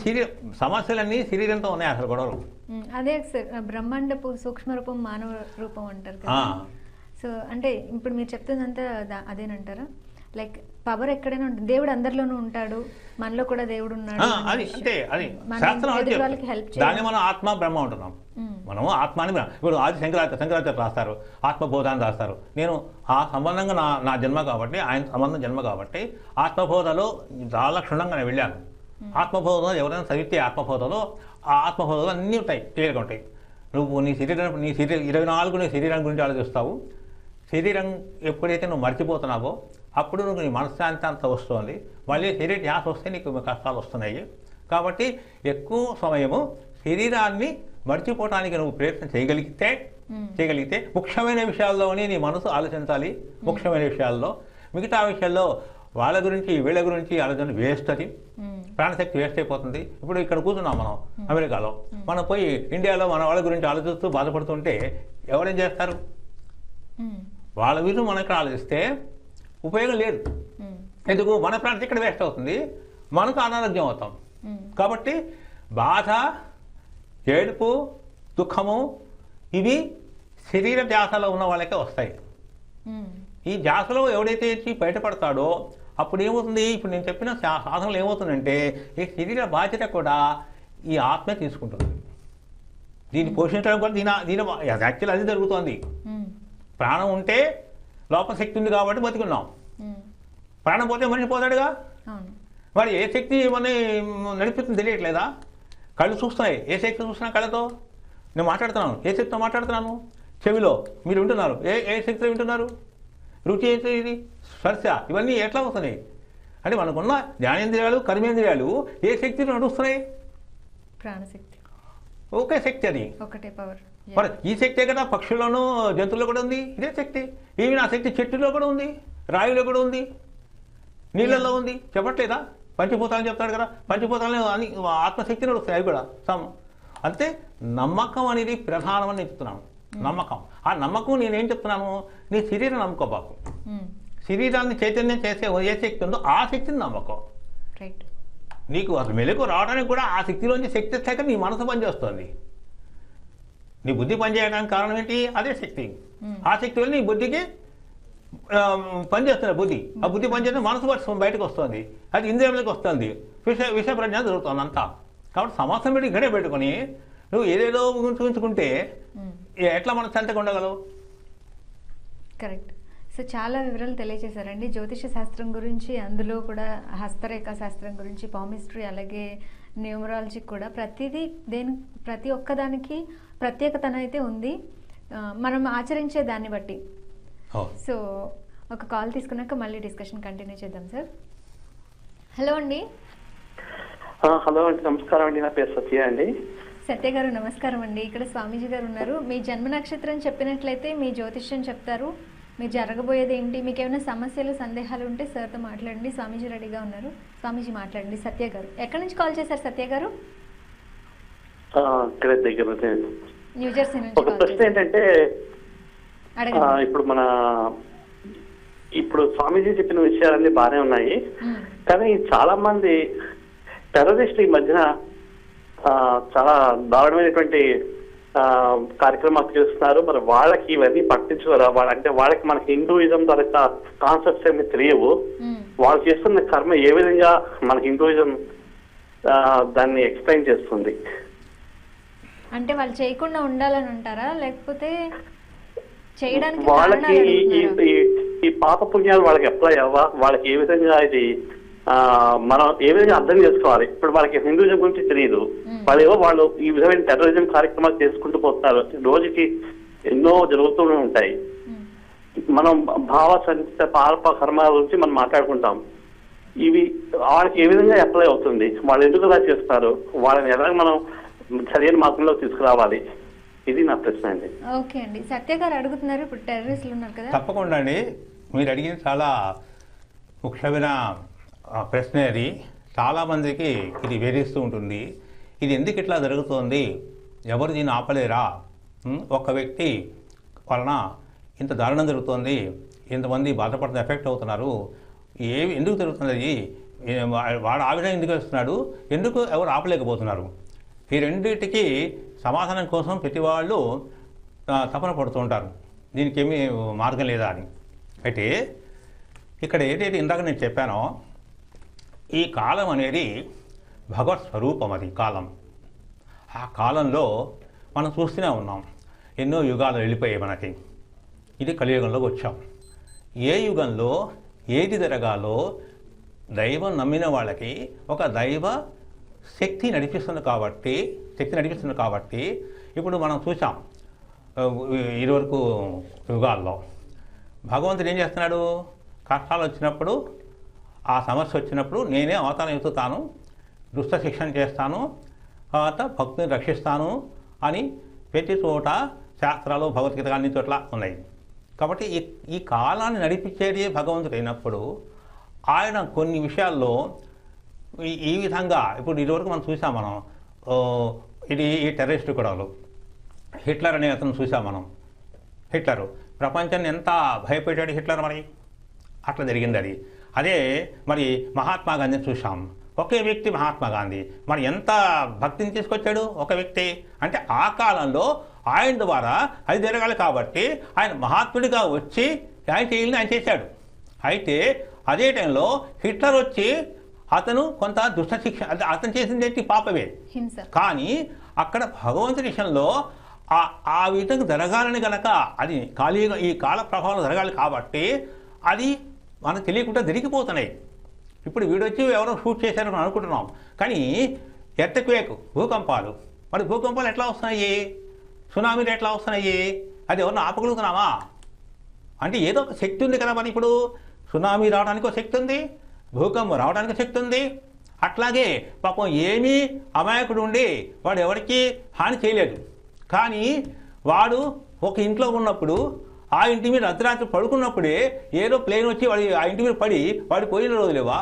సమస్యలన్నీ శరీరంతో ఉన్నాయి అసలు గొడవలు. అదే బ్రహ్మాండపు సూక్ష్మ రూపం మానవ రూపం అంటారు కదా. సో అంటే ఇప్పుడు మీరు చెప్తుందంతా అదేనంటారా? లైక్ పవర్ ఎక్కడైనా ఉంటుంది, దేవుడు అందరిలోనూ ఉంటాడు, మనలో కూడా దేవుడు ఉన్నాడు. అది అంటే అది శాస్త్రం, దాన్ని మనం ఆత్మ బ్రహ్మ ఉంటున్నాం. మనము ఆత్మాని ఇప్పుడు ఆది శంకరాచార్య రాస్తారు, ఆత్మబోధాన్ని రాస్తారు. నేను ఆ సంబంధంగా నా జన్మ కాబట్టి, ఆయన సంబంధం జన్మ కాబట్టి ఆత్మబోధలో చాలా క్షుణ్ణంగా నేను వెళ్ళాను. ఆత్మబోధలో ఎవరైనా చదివితే ఆత్మబోధలో ఆ ఆత్మబోధలో అన్నీ ఉంటాయి, క్లియర్గా ఉంటాయి. నువ్వు నీ శరీరం 24 నీ శరీరం గురించి ఆలోచిస్తావు. శరీరం ఎప్పుడైతే నువ్వు మర్చిపోతున్నావో అప్పుడు నువ్వు నీ మనశ్శాంతి అంతా వస్తుంది. మళ్ళీ శరీర ధ్యాస వస్తే నీకు కష్టాలు వస్తున్నాయి. కాబట్టి ఎక్కువ సమయము శరీరాన్ని మర్చిపోవటానికి నువ్వు ప్రయత్నం చేయగలిగితే ముఖ్యమైన విషయాల్లోనే నీ మనసు ఆలోచించాలి. ముఖ్యమైన విషయాల్లో, మిగతా విషయాల్లో వాళ్ళ గురించి వీళ్ళ గురించి ఆలోచన వేస్ట్. అది ప్రాణశక్తి వేస్ట్ అయిపోతుంది. ఇప్పుడు ఇక్కడ కూర్చున్నాం మనం అమెరికాలో, మనం పోయి ఇండియాలో మన వాళ్ళ గురించి ఆలోచిస్తూ బాధపడుతుంటే ఎవరేం చేస్తారు? వాళ్ళ విధు మనం ఇక్కడ ఆలోచిస్తే ఉపయోగం లేదు. ఎందుకు? మన ప్రాణశక్తి ఇక్కడ వేస్ట్ అవుతుంది, మనకు అనారోగ్యం అవుతాం. కాబట్టి బాధ, ఏడుపు, దుఃఖము ఇవి శరీర ధ్యాసలో ఉన్న వాళ్ళకే వస్తాయి. ఈ ధ్యాసలో ఎవడైతే బయటపడతాడో అప్పుడు ఏమవుతుంది, ఇప్పుడు నేను చెప్పిన సాధనలు ఏమవుతుందంటే ఈ శరీర బాధ్యత కూడా ఈ ఆత్మే తీసుకుంటుంది. దీన్ని పోషించడం కూడా దీని యాక్చువల్ అది జరుగుతోంది. ప్రాణం ఉంటే లోపల శక్తి ఉంది కాబట్టి బతికున్నాం. ప్రాణం పోతే మనిషి పోతాడుగా. మరి ఏ శక్తి మన నడిపిస్తుంది తెలియట్లేదా? కళ్ళు చూస్తున్నాయి, ఏ శక్తి చూస్తున్నా కళ్ళతో. నేను మాట్లాడుతున్నాను, ఏ శక్తితో మాట్లాడుతున్నాను? చెవిలో మీరు వింటున్నారు, ఏ శక్తితో వింటున్నారు? రుచి అయితే ఇది స్పర్శ, ఇవన్నీ ఎట్లా వస్తున్నాయి అంటే మనకున్న జ్ఞానేంద్రియాలు, కర్మేంద్రియాలు ఏ శక్తితో నడుస్తున్నాయి? ప్రాణశక్తి. ఒకే శక్తి, అది ఒకటే పవర్. మరి ఈ శక్తే కదా పక్షుల్లోనూ జంతువుల్లో కూడా ఉంది, ఇదే శక్తి. ఈవెన్ ఆ శక్తి చెట్టులో కూడా ఉంది, రాయిలో కూడా ఉంది, నీళ్ళల్లో ఉంది. చెప్పట్లేదా? పంచభూతాలని చెప్తాడు కదా, పంచభూతాలని అని ఆత్మశక్తి నడుస్తాయి అవి కూడా అంతే. నమ్మకం అనేది ప్రధానమని చెప్తున్నాను. నమ్మకం. ఆ నమ్మకం నేనేం చెప్తున్నాను, నీ శరీరం నమ్ముకోబాకు. శరీరాన్ని చైతన్యం చేసే ఏ శక్తి ఉందో ఆ శక్తిని నమ్మకం. నీకు అసలు మెలకు రావడానికి కూడా ఆ శక్తిలోంచి శక్తి వచ్చాక నీ మనసు పనిచేస్తుంది. నీ బుద్ధి పనిచేయడానికి కారణం ఏంటి? అదే శక్తి. ఆ శక్తి వల్ల నీ బుద్ధికి పనిచేస్తుంది బుద్ధి. ఆ బుద్ధి పనిచేస్తే మనసు బయటకు వస్తుంది, అది ఇంద్రియములకు వస్తుంది, విషయ ప్రజ్ఞానం జరుగుతుంది అంతా. కాబట్టి సమస్య పెట్టి ఇక్కడే పెట్టుకొని నువ్వు ఏదేదో ఉంచుకుంటే ఎట్లా మనం సంతగా ఉండగలవు? కరెక్ట్. సో చాలా వివరాలు తెలియజేశారండి జ్యోతిష శాస్త్రం గురించి, అందులో కూడా హస్తరేఖ శాస్త్రం గురించి, పామిస్ట్రీ, అలాగే న్యూమరాలజీ కూడా ప్రతి ఒక్కదానికి ప్రత్యేకతన అయితే ఉంది, మనం ఆచరించే దాన్ని బట్టి. సో ఒక కాల్ తీసుకున్నాక మళ్ళీ డిస్కషన్ కంటిన్యూ చేద్దాం సార్. హలో అండి. హలో అండి, నమస్కారం అండి. నా పేరు సత్య అండి. సత్య గారు నమస్కారం అండి. ఇక్కడ స్వామీజీ గారు ఉన్నారు. మీ జన్మ నక్షత్రం చెప్పినట్లయితే మీ జ్యోతిష్యం చెప్తారు, మీరు జరగబోయేది ఏంటి, మీకు ఏమైనా సమస్యలు, సందేహాలు ఉంటే సార్తో మాట్లాడండి. స్వామీజీ రెడీగా ఉన్నారు. స్వామీజీ మాట్లాడండి. సత్య గారు ఎక్కడి నుంచి కాల్ చేశారు? సత్య గారు న్యూజెర్సీ నుంచి. ఒక ప్రశ్న ఏంటంటే, ఇప్పుడు స్వామీజీ చెప్పిన విషయాలన్నీ బాగానే ఉన్నాయి, కానీ చాలా మంది టెర్రరిస్ట్ ఈ మధ్యన చాలా దారుణమైనటువంటి కార్యక్రమాలు చేస్తున్నారు. మరి వాళ్ళకి ఇవన్నీ పట్టించుకోరా? వాళ్ళకి మన హిందూయిజం ద్వారా కాన్సెప్ట్స్ ఏమి తెలియవు. వాళ్ళు చేస్తున్న కర్మ ఏ విధంగా మన హిందూయిజం దాన్ని ఎక్స్ప్లెయిన్ చేస్తుంది? అంటే వాళ్ళు చేయకుండా ఉండాలని అంటారా, లేకపోతే చేయడానికి వాళ్ళకి ఈ పాప పుణ్యాలు వాళ్ళకి అప్లై అవ్వా? వాళ్ళకి ఏ విధంగా ఇది మనం ఏ విధంగా అర్థం చేసుకోవాలి? ఇప్పుడు వాళ్ళకి హిందూయిజం గురించి తెలియదు, వాళ్ళు ఈ విధమైన టెర్రరిజం కార్యక్రమాలు చేసుకుంటూ పోతున్నారు. రోజుకి ఎన్నో జరుగుతూనే ఉంటాయి. మనం భావ సంచిత పాప కర్మాల గురించి మనం మాట్లాడుకుంటాం. ఇవి వాళ్ళకి ఏ విధంగా అప్లై అవుతుంది? వాళ్ళు ఎందుకు అలా చేస్తారు? వాళ్ళని ఎలా మనం సరైన మార్గంలో తీసుకురావాలి? ఇది నా ప్రశ్న అండి. ఓకే అండి. సత్య గారు అడుగుతున్నారు, ఇప్పుడు టెర్రరిస్టులు ఉన్నారు కదా. తప్పకుండా అండి, మీరు అడిగింది చాలా ముఖ్యమైన ప్రశ్న అది. చాలామందికి ఇది వేధిస్తూ ఉంటుంది. ఇది ఎందుకు ఇట్లా జరుగుతోంది, ఎవరు దీన్ని ఆపలేరా, ఒక వ్యక్తి వలన ఇంత దారుణం జరుగుతోంది, ఇంతమంది బాధపడుతున్న ఎఫెక్ట్ అవుతున్నారు, ఎందుకు జరుగుతుంది, వాడు ఆ విధంగా ఎందుకు వస్తున్నాడు, ఎందుకు ఎవరు ఆపలేకపోతున్నారు, ఈ రెండింటికి సమాధానం కోసం ప్రతి వాళ్ళు తపన పడుతూ ఉంటారు, దీనికి ఏమీ మార్గం లేదా అని. అయితే ఇక్కడ ఏదైతే ఇందాక నేను చెప్పానో, ఈ కాలం అనేది భగవత్ స్వరూపం. అది కాలం. ఆ కాలంలో మనం చూస్తూనే ఉన్నాం, ఎన్నో యుగాలు వెళ్ళిపోయాయి మనకి. ఇది కలియుగంలోకి వచ్చాం. ఏ యుగంలో ఏది జరగాలో దైవం నమ్మిన వాళ్ళకి ఒక దైవ శక్తి నడిపిస్తుంది కాబట్టి ఇప్పుడు మనం చూసాం ఇదివరకు యుగాల్లో భగవంతుడు ఏం చేస్తున్నాడు, కష్టాలు వచ్చినప్పుడు, ఆ సమస్య వచ్చినప్పుడు నేనే అవతారం ఎత్తుతాను, దుష్ట శిక్షణ చేస్తాను, తర్వాత భక్తుని రక్షిస్తాను అని ప్రతి చోట శాస్త్రాలు భగవద్గీత అన్ని చోట్ల ఉన్నాయి. కాబట్టి ఈ కాలాన్ని నడిపించేది భగవంతుడు అయినప్పుడు ఆయన కొన్ని విషయాల్లో ఈ విధంగా ఇప్పుడు ఇదివరకు మనం చూసాం. మనం ఈ టెర్రరిస్ట్ గొడవలు, హిట్లర్ అనే అతను చూసాం మనం. హిట్లరు ప్రపంచాన్ని ఎంత భయపెట్టాడు హిట్లర్, మరి అట్లా జరిగింది అది. అదే మరి మహాత్మా గాంధీని చూసాం. ఒకే వ్యక్తి మహాత్మా గాంధీ మరి ఎంత భక్తిని తీసుకొచ్చాడు ఒక వ్యక్తి. అంటే ఆ కాలంలో ఆయన ద్వారా అది జరగాలి కాబట్టి ఆయన మహాత్ముడిగా వచ్చి ఆయన చేయాలని ఆయన చేశాడు. అయితే అదే టైంలో హిట్లర్ వచ్చి అతను కొంత దుష్ట శిక్ష, అతను చేసింది ఏంటి, పాపమే. కానీ అక్కడ భగవంతుడి విషయంలో ఆ విధంగా జరగాలని కనుక అది ఈ కాల ప్రభావం జరగాలి కాబట్టి అది మనకు తెలియకుండా జరిగిపోతున్నాయి. ఇప్పుడు వీడొచ్చి ఎవరో షూట్ చేశారని అనుకుంటున్నాం, కానీ ఎర్త్క్వేక్, భూకంపాలు, మరి భూకంపాలు ఎట్లా వస్తున్నాయి, సునామీలు ఎట్లా వస్తున్నాయి, అది ఎవరిని ఆపగలుగుతున్నామా? అంటే ఏదో ఒక శక్తి ఉంది కదా. మరి ఇప్పుడు సునామీ రావడానికి ఒక శక్తి ఉంది, భూకంపం రావడానికి శక్తి ఉంది. అట్లాగే పాపం ఏమీ అమాయకుడు ఉండి వాడు ఎవరికి హాని చేయలేదు, కానీ వాడు ఒక ఇంట్లో ఉన్నప్పుడు ఆ ఇంటి మీద అర్ధరాత్రి పడుకున్నప్పుడే ఏదో ప్లేన్ వచ్చి వాడి ఆ ఇంటి మీద పడి వాడి పోయిన రోజులేవా?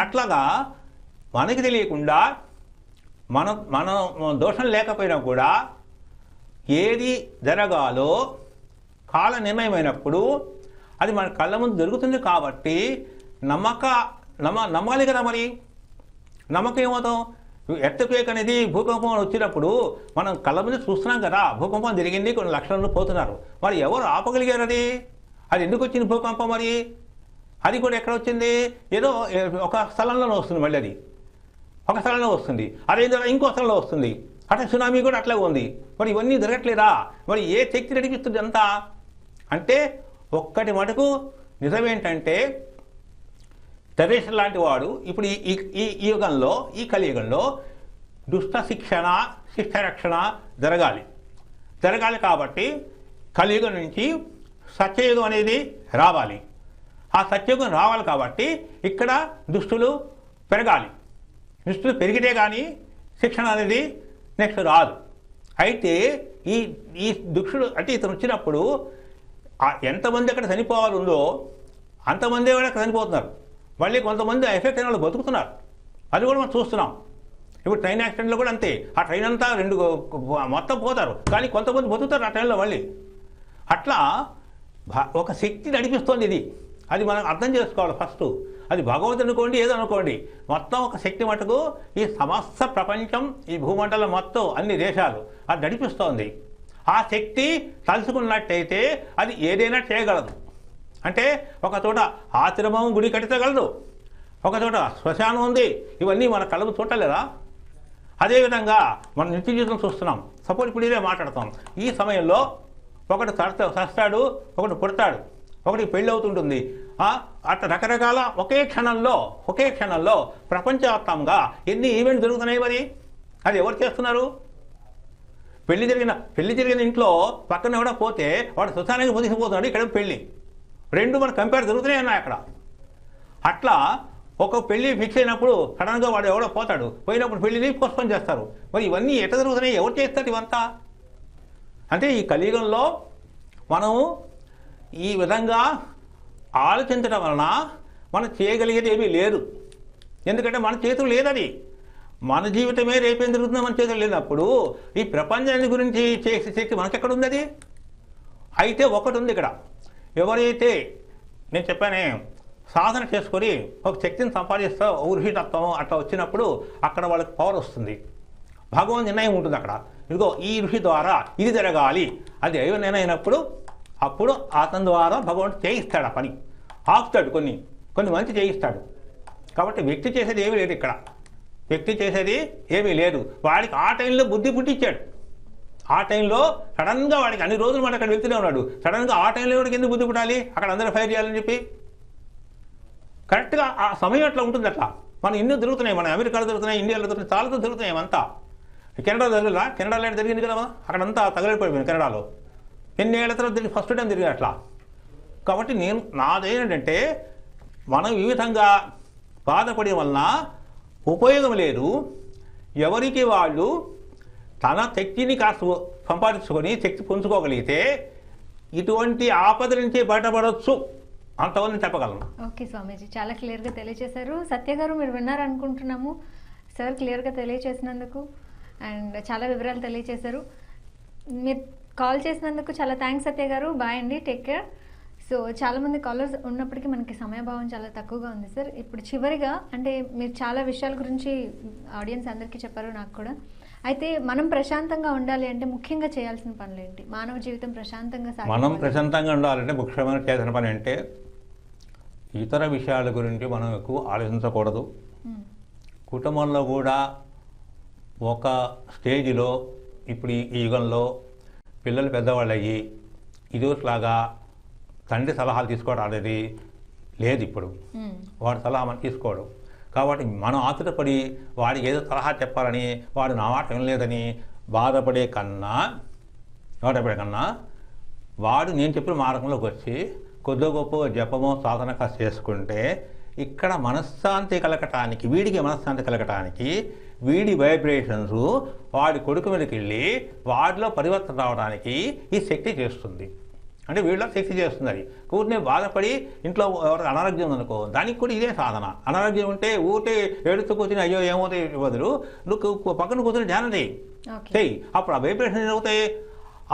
అట్లాగా మనకి తెలియకుండా మన దోషం లేకపోయినా కూడా ఏది జరగాలో కాల నిర్ణయమైనప్పుడు అది మన కళ్ళ ముందు జరుగుతుంది కాబట్టి నమ్మాలి కదా. మరి నమ్మకం ఏమవుతాం? ఎర్త్క్వేక్ అనేది భూకంపం వచ్చినప్పుడు మనం కళ్ళ ముందు చూస్తున్నాం కదా, భూకంపం జరిగింది, కొన్ని లక్షల పోతున్నారు, మరి ఎవరు ఆపగలిగారు? అది ఎందుకు వచ్చింది భూకంపం? మరి అది కూడా ఎక్కడ వచ్చింది? ఏదో ఒక స్థలంలోనే వస్తుంది, మళ్ళీ అది ఒక స్థలంలో వస్తుంది, అదే ఇంకో స్థలంలో వస్తుంది. అట్లా సునామీ కూడా అట్లాగే ఉంది. మరి ఇవన్నీ జరగట్లేదా? మరి ఏ శక్తి నడిపిస్తుంది అంతా? అంటే ఒక్కటి మటుకు నిజమేంటంటే టెర్రరిస్ట్ లాంటి వాడు ఇప్పుడు ఈ యుగంలో, ఈ కలియుగంలో దుష్ట శిక్షణ, శిష్ట రక్షణ జరగాలి కాబట్టి కలియుగం నుంచి సత్యయుగం అనేది రావాలి. ఆ సత్యయుగం రావాలి కాబట్టి ఇక్కడ దుష్టులు పెరగాలి. దుష్టులు పెరిగితే కానీ శిక్షణ అనేది నెక్స్ట్ రాదు. అయితే ఈ దుష్టుడు అంటే ఇతను వచ్చినప్పుడు ఎంతమంది అక్కడ చనిపోవాలి ఉందో అంతమంది కూడా అక్కడ చనిపోతున్నారు. మళ్ళీ కొంతమంది ఎఫెక్ట్ అయిన వాళ్ళు బతుకుతున్నారు. అది కూడా మనం చూస్తున్నాం. ఇప్పుడు ట్రైన్ యాక్సిడెంట్లో కూడా అంతే. ఆ ట్రైన్ అంతా మొత్తం పోతారు, కానీ కొంతమంది బతుకుతారు ఆ ట్రైన్లో మళ్ళీ. అట్లా ఒక శక్తి నడిపిస్తోంది ఇది. అది మనం అర్థం చేసుకోవాలి ఫస్ట్. అది భగవంతుడు అనుకోండి, ఏదో అనుకోండి, మొత్తం ఒక శక్తి మటుకు ఈ సమస్త ప్రపంచం, ఈ భూమండలం మొత్తం అన్ని దేశాలు అది నడిపిస్తోంది. ఆ శక్తి తలుచుకున్నట్టయితే అది ఏదైనా చేయగలదు. అంటే ఒక చోట ఆశ్రమం, గుడి కట్టించగలదు, ఒక చోట శ్మశానం ఉంది. ఇవన్నీ మన కళ్ళకు చూడలేదా? అదేవిధంగా మన నిత్య జీవితం చూస్తున్నాం. సపోజ్ ఇప్పుడు ఇదే మాట్లాడతాం. ఈ సమయంలో ఒకడు చస్తాడు, ఒకడు పుడతాడు, ఒకటి పెళ్ళి అవుతుంటుంది. అట్లా రకరకాల ఒకే క్షణంలో ప్రపంచవ్యాప్తంగా ఎన్ని ఈవెంట్స్ జరుగుతున్నాయి. మరి అది ఎవరు చేస్తున్నారు? పెళ్లి జరిగిన ఇంట్లో పక్కన ఎవడో పోతే వాడు శ్మశానానికి పొదిసిపోతున్నాడు, ఇక్కడ పెళ్ళి. రెండు మన కంపేర్ జరుగుతూనే ఉన్నాయి అక్కడ. అట్లా ఒక పెళ్లి ఫిక్స్ అయినప్పుడు సడన్గా వాడు ఎవడో పోతాడు, పోయినప్పుడు పెళ్లిని పోస్ట్పోన్ చేస్తారు. మరి ఇవన్నీ ఎట్లా జరుగుతున్నాయి? ఎవరు చేస్తారు ఇవంతా? అంటే ఈ కలియుగంలో మనము ఈ విధంగా ఆలోచించడం వలన మనం చేయగలిగేది ఏమీ లేదు. ఎందుకంటే మన చేతులు లేదది. మన జీవితమే రేపేం జరుగుతుందో మన చేతులు లేనప్పుడు ఈ ప్రపంచాన్ని గురించి చేసే శక్తి మనకెక్కడ ఉంది అది? అయితే ఒకటి ఉంది ఇక్కడ. ఎవరైతే నేను చెప్పానే సాధన చేసుకొని ఒక శక్తిని సంపాదిస్తా ఋషితత్వం అట్లా వచ్చినప్పుడు అక్కడ వాళ్ళకి పవర్ వస్తుంది. భగవాన్ నిర్ణయం ఉంటుంది అక్కడ. ఇదిగో ఈ ఋషి ద్వారా ఇది జరగాలి, అది దైవ నిర్ణయం అయినప్పుడు అప్పుడు అతని ద్వారా భగవంతుడు చేయిస్తాడు ఆ పని. ఆపుతాడు, కొన్ని మంచి చేయిస్తాడు. కాబట్టి వ్యక్తి చేసేది ఏమీ లేదు ఇక్కడ. వ్యక్తి చేసేది ఏమీ లేదు. వాడికి ఆ టైంలో బుద్ధి పుట్టించాడు. ఆ టైంలో సడన్గా వాడికి అన్ని రోజులు మాట అక్కడ వెళ్తూనే ఉన్నాడు. సడన్గా ఆ టైంలో వాడికి ఎందుకు బుద్ధి పుట్టాలి? అక్కడ అందరూ ఫైర్ చేయాలని చెప్పి కరెక్ట్గా ఆ సమయం అట్లా ఉంటుంది. అట్లా మనం ఎన్నో తిరుగుతున్నాయి, మన అమెరికాలో తిరుగుతున్నాయి, ఇండియాలో తిరుగుతున్నాయి, చాలా తిరుగుతున్నాయి. అంతా కెనడా జరగలా? కెనడాలో జరిగింది కదా, అక్కడంతా తగలడిపోయిపోయింది. కెనడాలో ఎన్నేళ్ల తర్వాత తిరిగి ఫస్ట్ టైం తిరిగి అట్లా. కాబట్టి నాదేంటంటే మనం ఈ విధంగా బాధపడే వలన ఉపయోగం లేదు. ఎవరికి వాళ్ళు తన శక్తిని కాస్త సంపాదించుకొని శక్తి పుంజుకోగలిగితే ఇటువంటి ఆపద నుంచి బయటపడవచ్చు అంతవరకు చెప్పగలను. ఓకే స్వామీజీ, చాలా క్లియర్గా తెలియజేశారు. సత్య గారు మీరు విన్నారనుకుంటున్నాము. సార్ క్లియర్గా తెలియజేసినందుకు అండ్ చాలా వివరాలు తెలియజేశారు. మీరు కాల్ చేసినందుకు చాలా థ్యాంక్స్ సత్య గారు. బాయ్ అండి, టేక్ కేర్. సో చాలామంది కాలర్స్ ఉన్నప్పటికీ మనకి సమయభావం చాలా తక్కువగా ఉంది సార్. ఇప్పుడు చివరిగా అంటే మీరు చాలా విషయాల గురించి ఆడియన్స్ అందరికీ చెప్పారు, నాకు కూడా. అయితే మనం ప్రశాంతంగా ఉండాలి అంటే ముఖ్యంగా చేయాల్సిన పనులు ఏంటి? మానవ జీవితం ప్రశాంతంగా మనం ప్రశాంతంగా ఉండాలంటే ముఖ్యమైన చేసిన పని అంటే ఇతర విషయాల గురించి మనం ఎక్కువ ఆలోచించకూడదు. కుటుంబంలో కూడా ఒక స్టేజ్లో ఇప్పుడు ఈ యుగంలో పిల్లలు పెద్దవాళ్ళు అయ్యి ఇదిలాగా తండ్రి సలహాలు తీసుకోవడం అనేది లేదు. ఇప్పుడు వాడి సలహా మనం తీసుకోవడం. కాబట్టి మనం ఆతురపడి వాడికి ఏదో సలహా చెప్పాలని వాడు నా మాట వినలేదని బాధపడే కన్నా వాడు నేను చెప్పిన మార్గంలోకి వచ్చి కొద్ది గొప్ప జపమో సాధన కాస్త చేసుకుంటే ఇక్కడ మనశ్శాంతి కలగటానికి, వీడికి మనశ్శాంతి కలగటానికి వీడి వైబ్రేషన్స్ వాడి కొడుకు మీదకి వెళ్ళి వాడిలో పరివర్తన రావడానికి ఈ శక్తి చేస్తుంది. అంటే వీళ్ళ శక్తి చేస్తుంది. అది కూర్చుని బాధపడి ఇంట్లో ఎవరు అనారోగ్యం ఉందనుకో, దానికి కూడా ఇదే సాధన. అనారోగ్యం ఉంటే ఊటే ఏడుతూ కూర్చుని అయ్యో ఏమవుతాయి బదులు నువ్వు పక్కన కూర్చొని ధ్యానం చేయి. అప్పుడు ఆ వైబ్రేషన్ ఏమవుతాయి?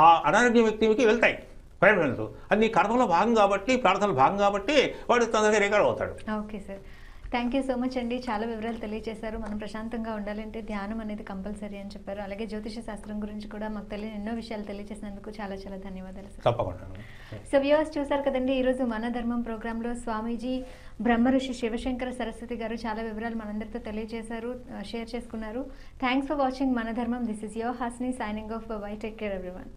ఆ అనారోగ్యం వ్యక్తికి వెళ్తాయి వైబ్రేషన్స్. అది నీ కర్మలో భాగం కాబట్టి, ప్రార్థనలో భాగం కాబట్టి వాడు తొందరగా రికవర్ అవుతాడు. Okay sir, thank you so much అండి. చాలా వివరాలు తెలియజేశారు. మనం ప్రశాంతంగా ఉండాలంటే ధ్యానం అనేది కంపల్సరీ అని చెప్పారు. అలాగే జ్యోతిష శాస్త్రం గురించి కూడా మాకు తెలియని ఎన్నో విషయాలు తెలియజేసినందుకు చాలా చాలా ధన్యవాదాలు సార్. తప్పకుండా. సో వ్యూవర్స్ చూసారు కదండి, ఈరోజు మన ధర్మం ప్రోగ్రాంలో స్వామీజీ బ్రహ్మఋషి శివశంకర సరస్వతి గారు చాలా వివరాలు మనందరితో తెలియజేశారు, షేర్ చేసుకున్నారు. థ్యాంక్స్ ఫర్ వాచింగ్ మన ధర్మం. This is your Hasini signing off. By, take care everyone.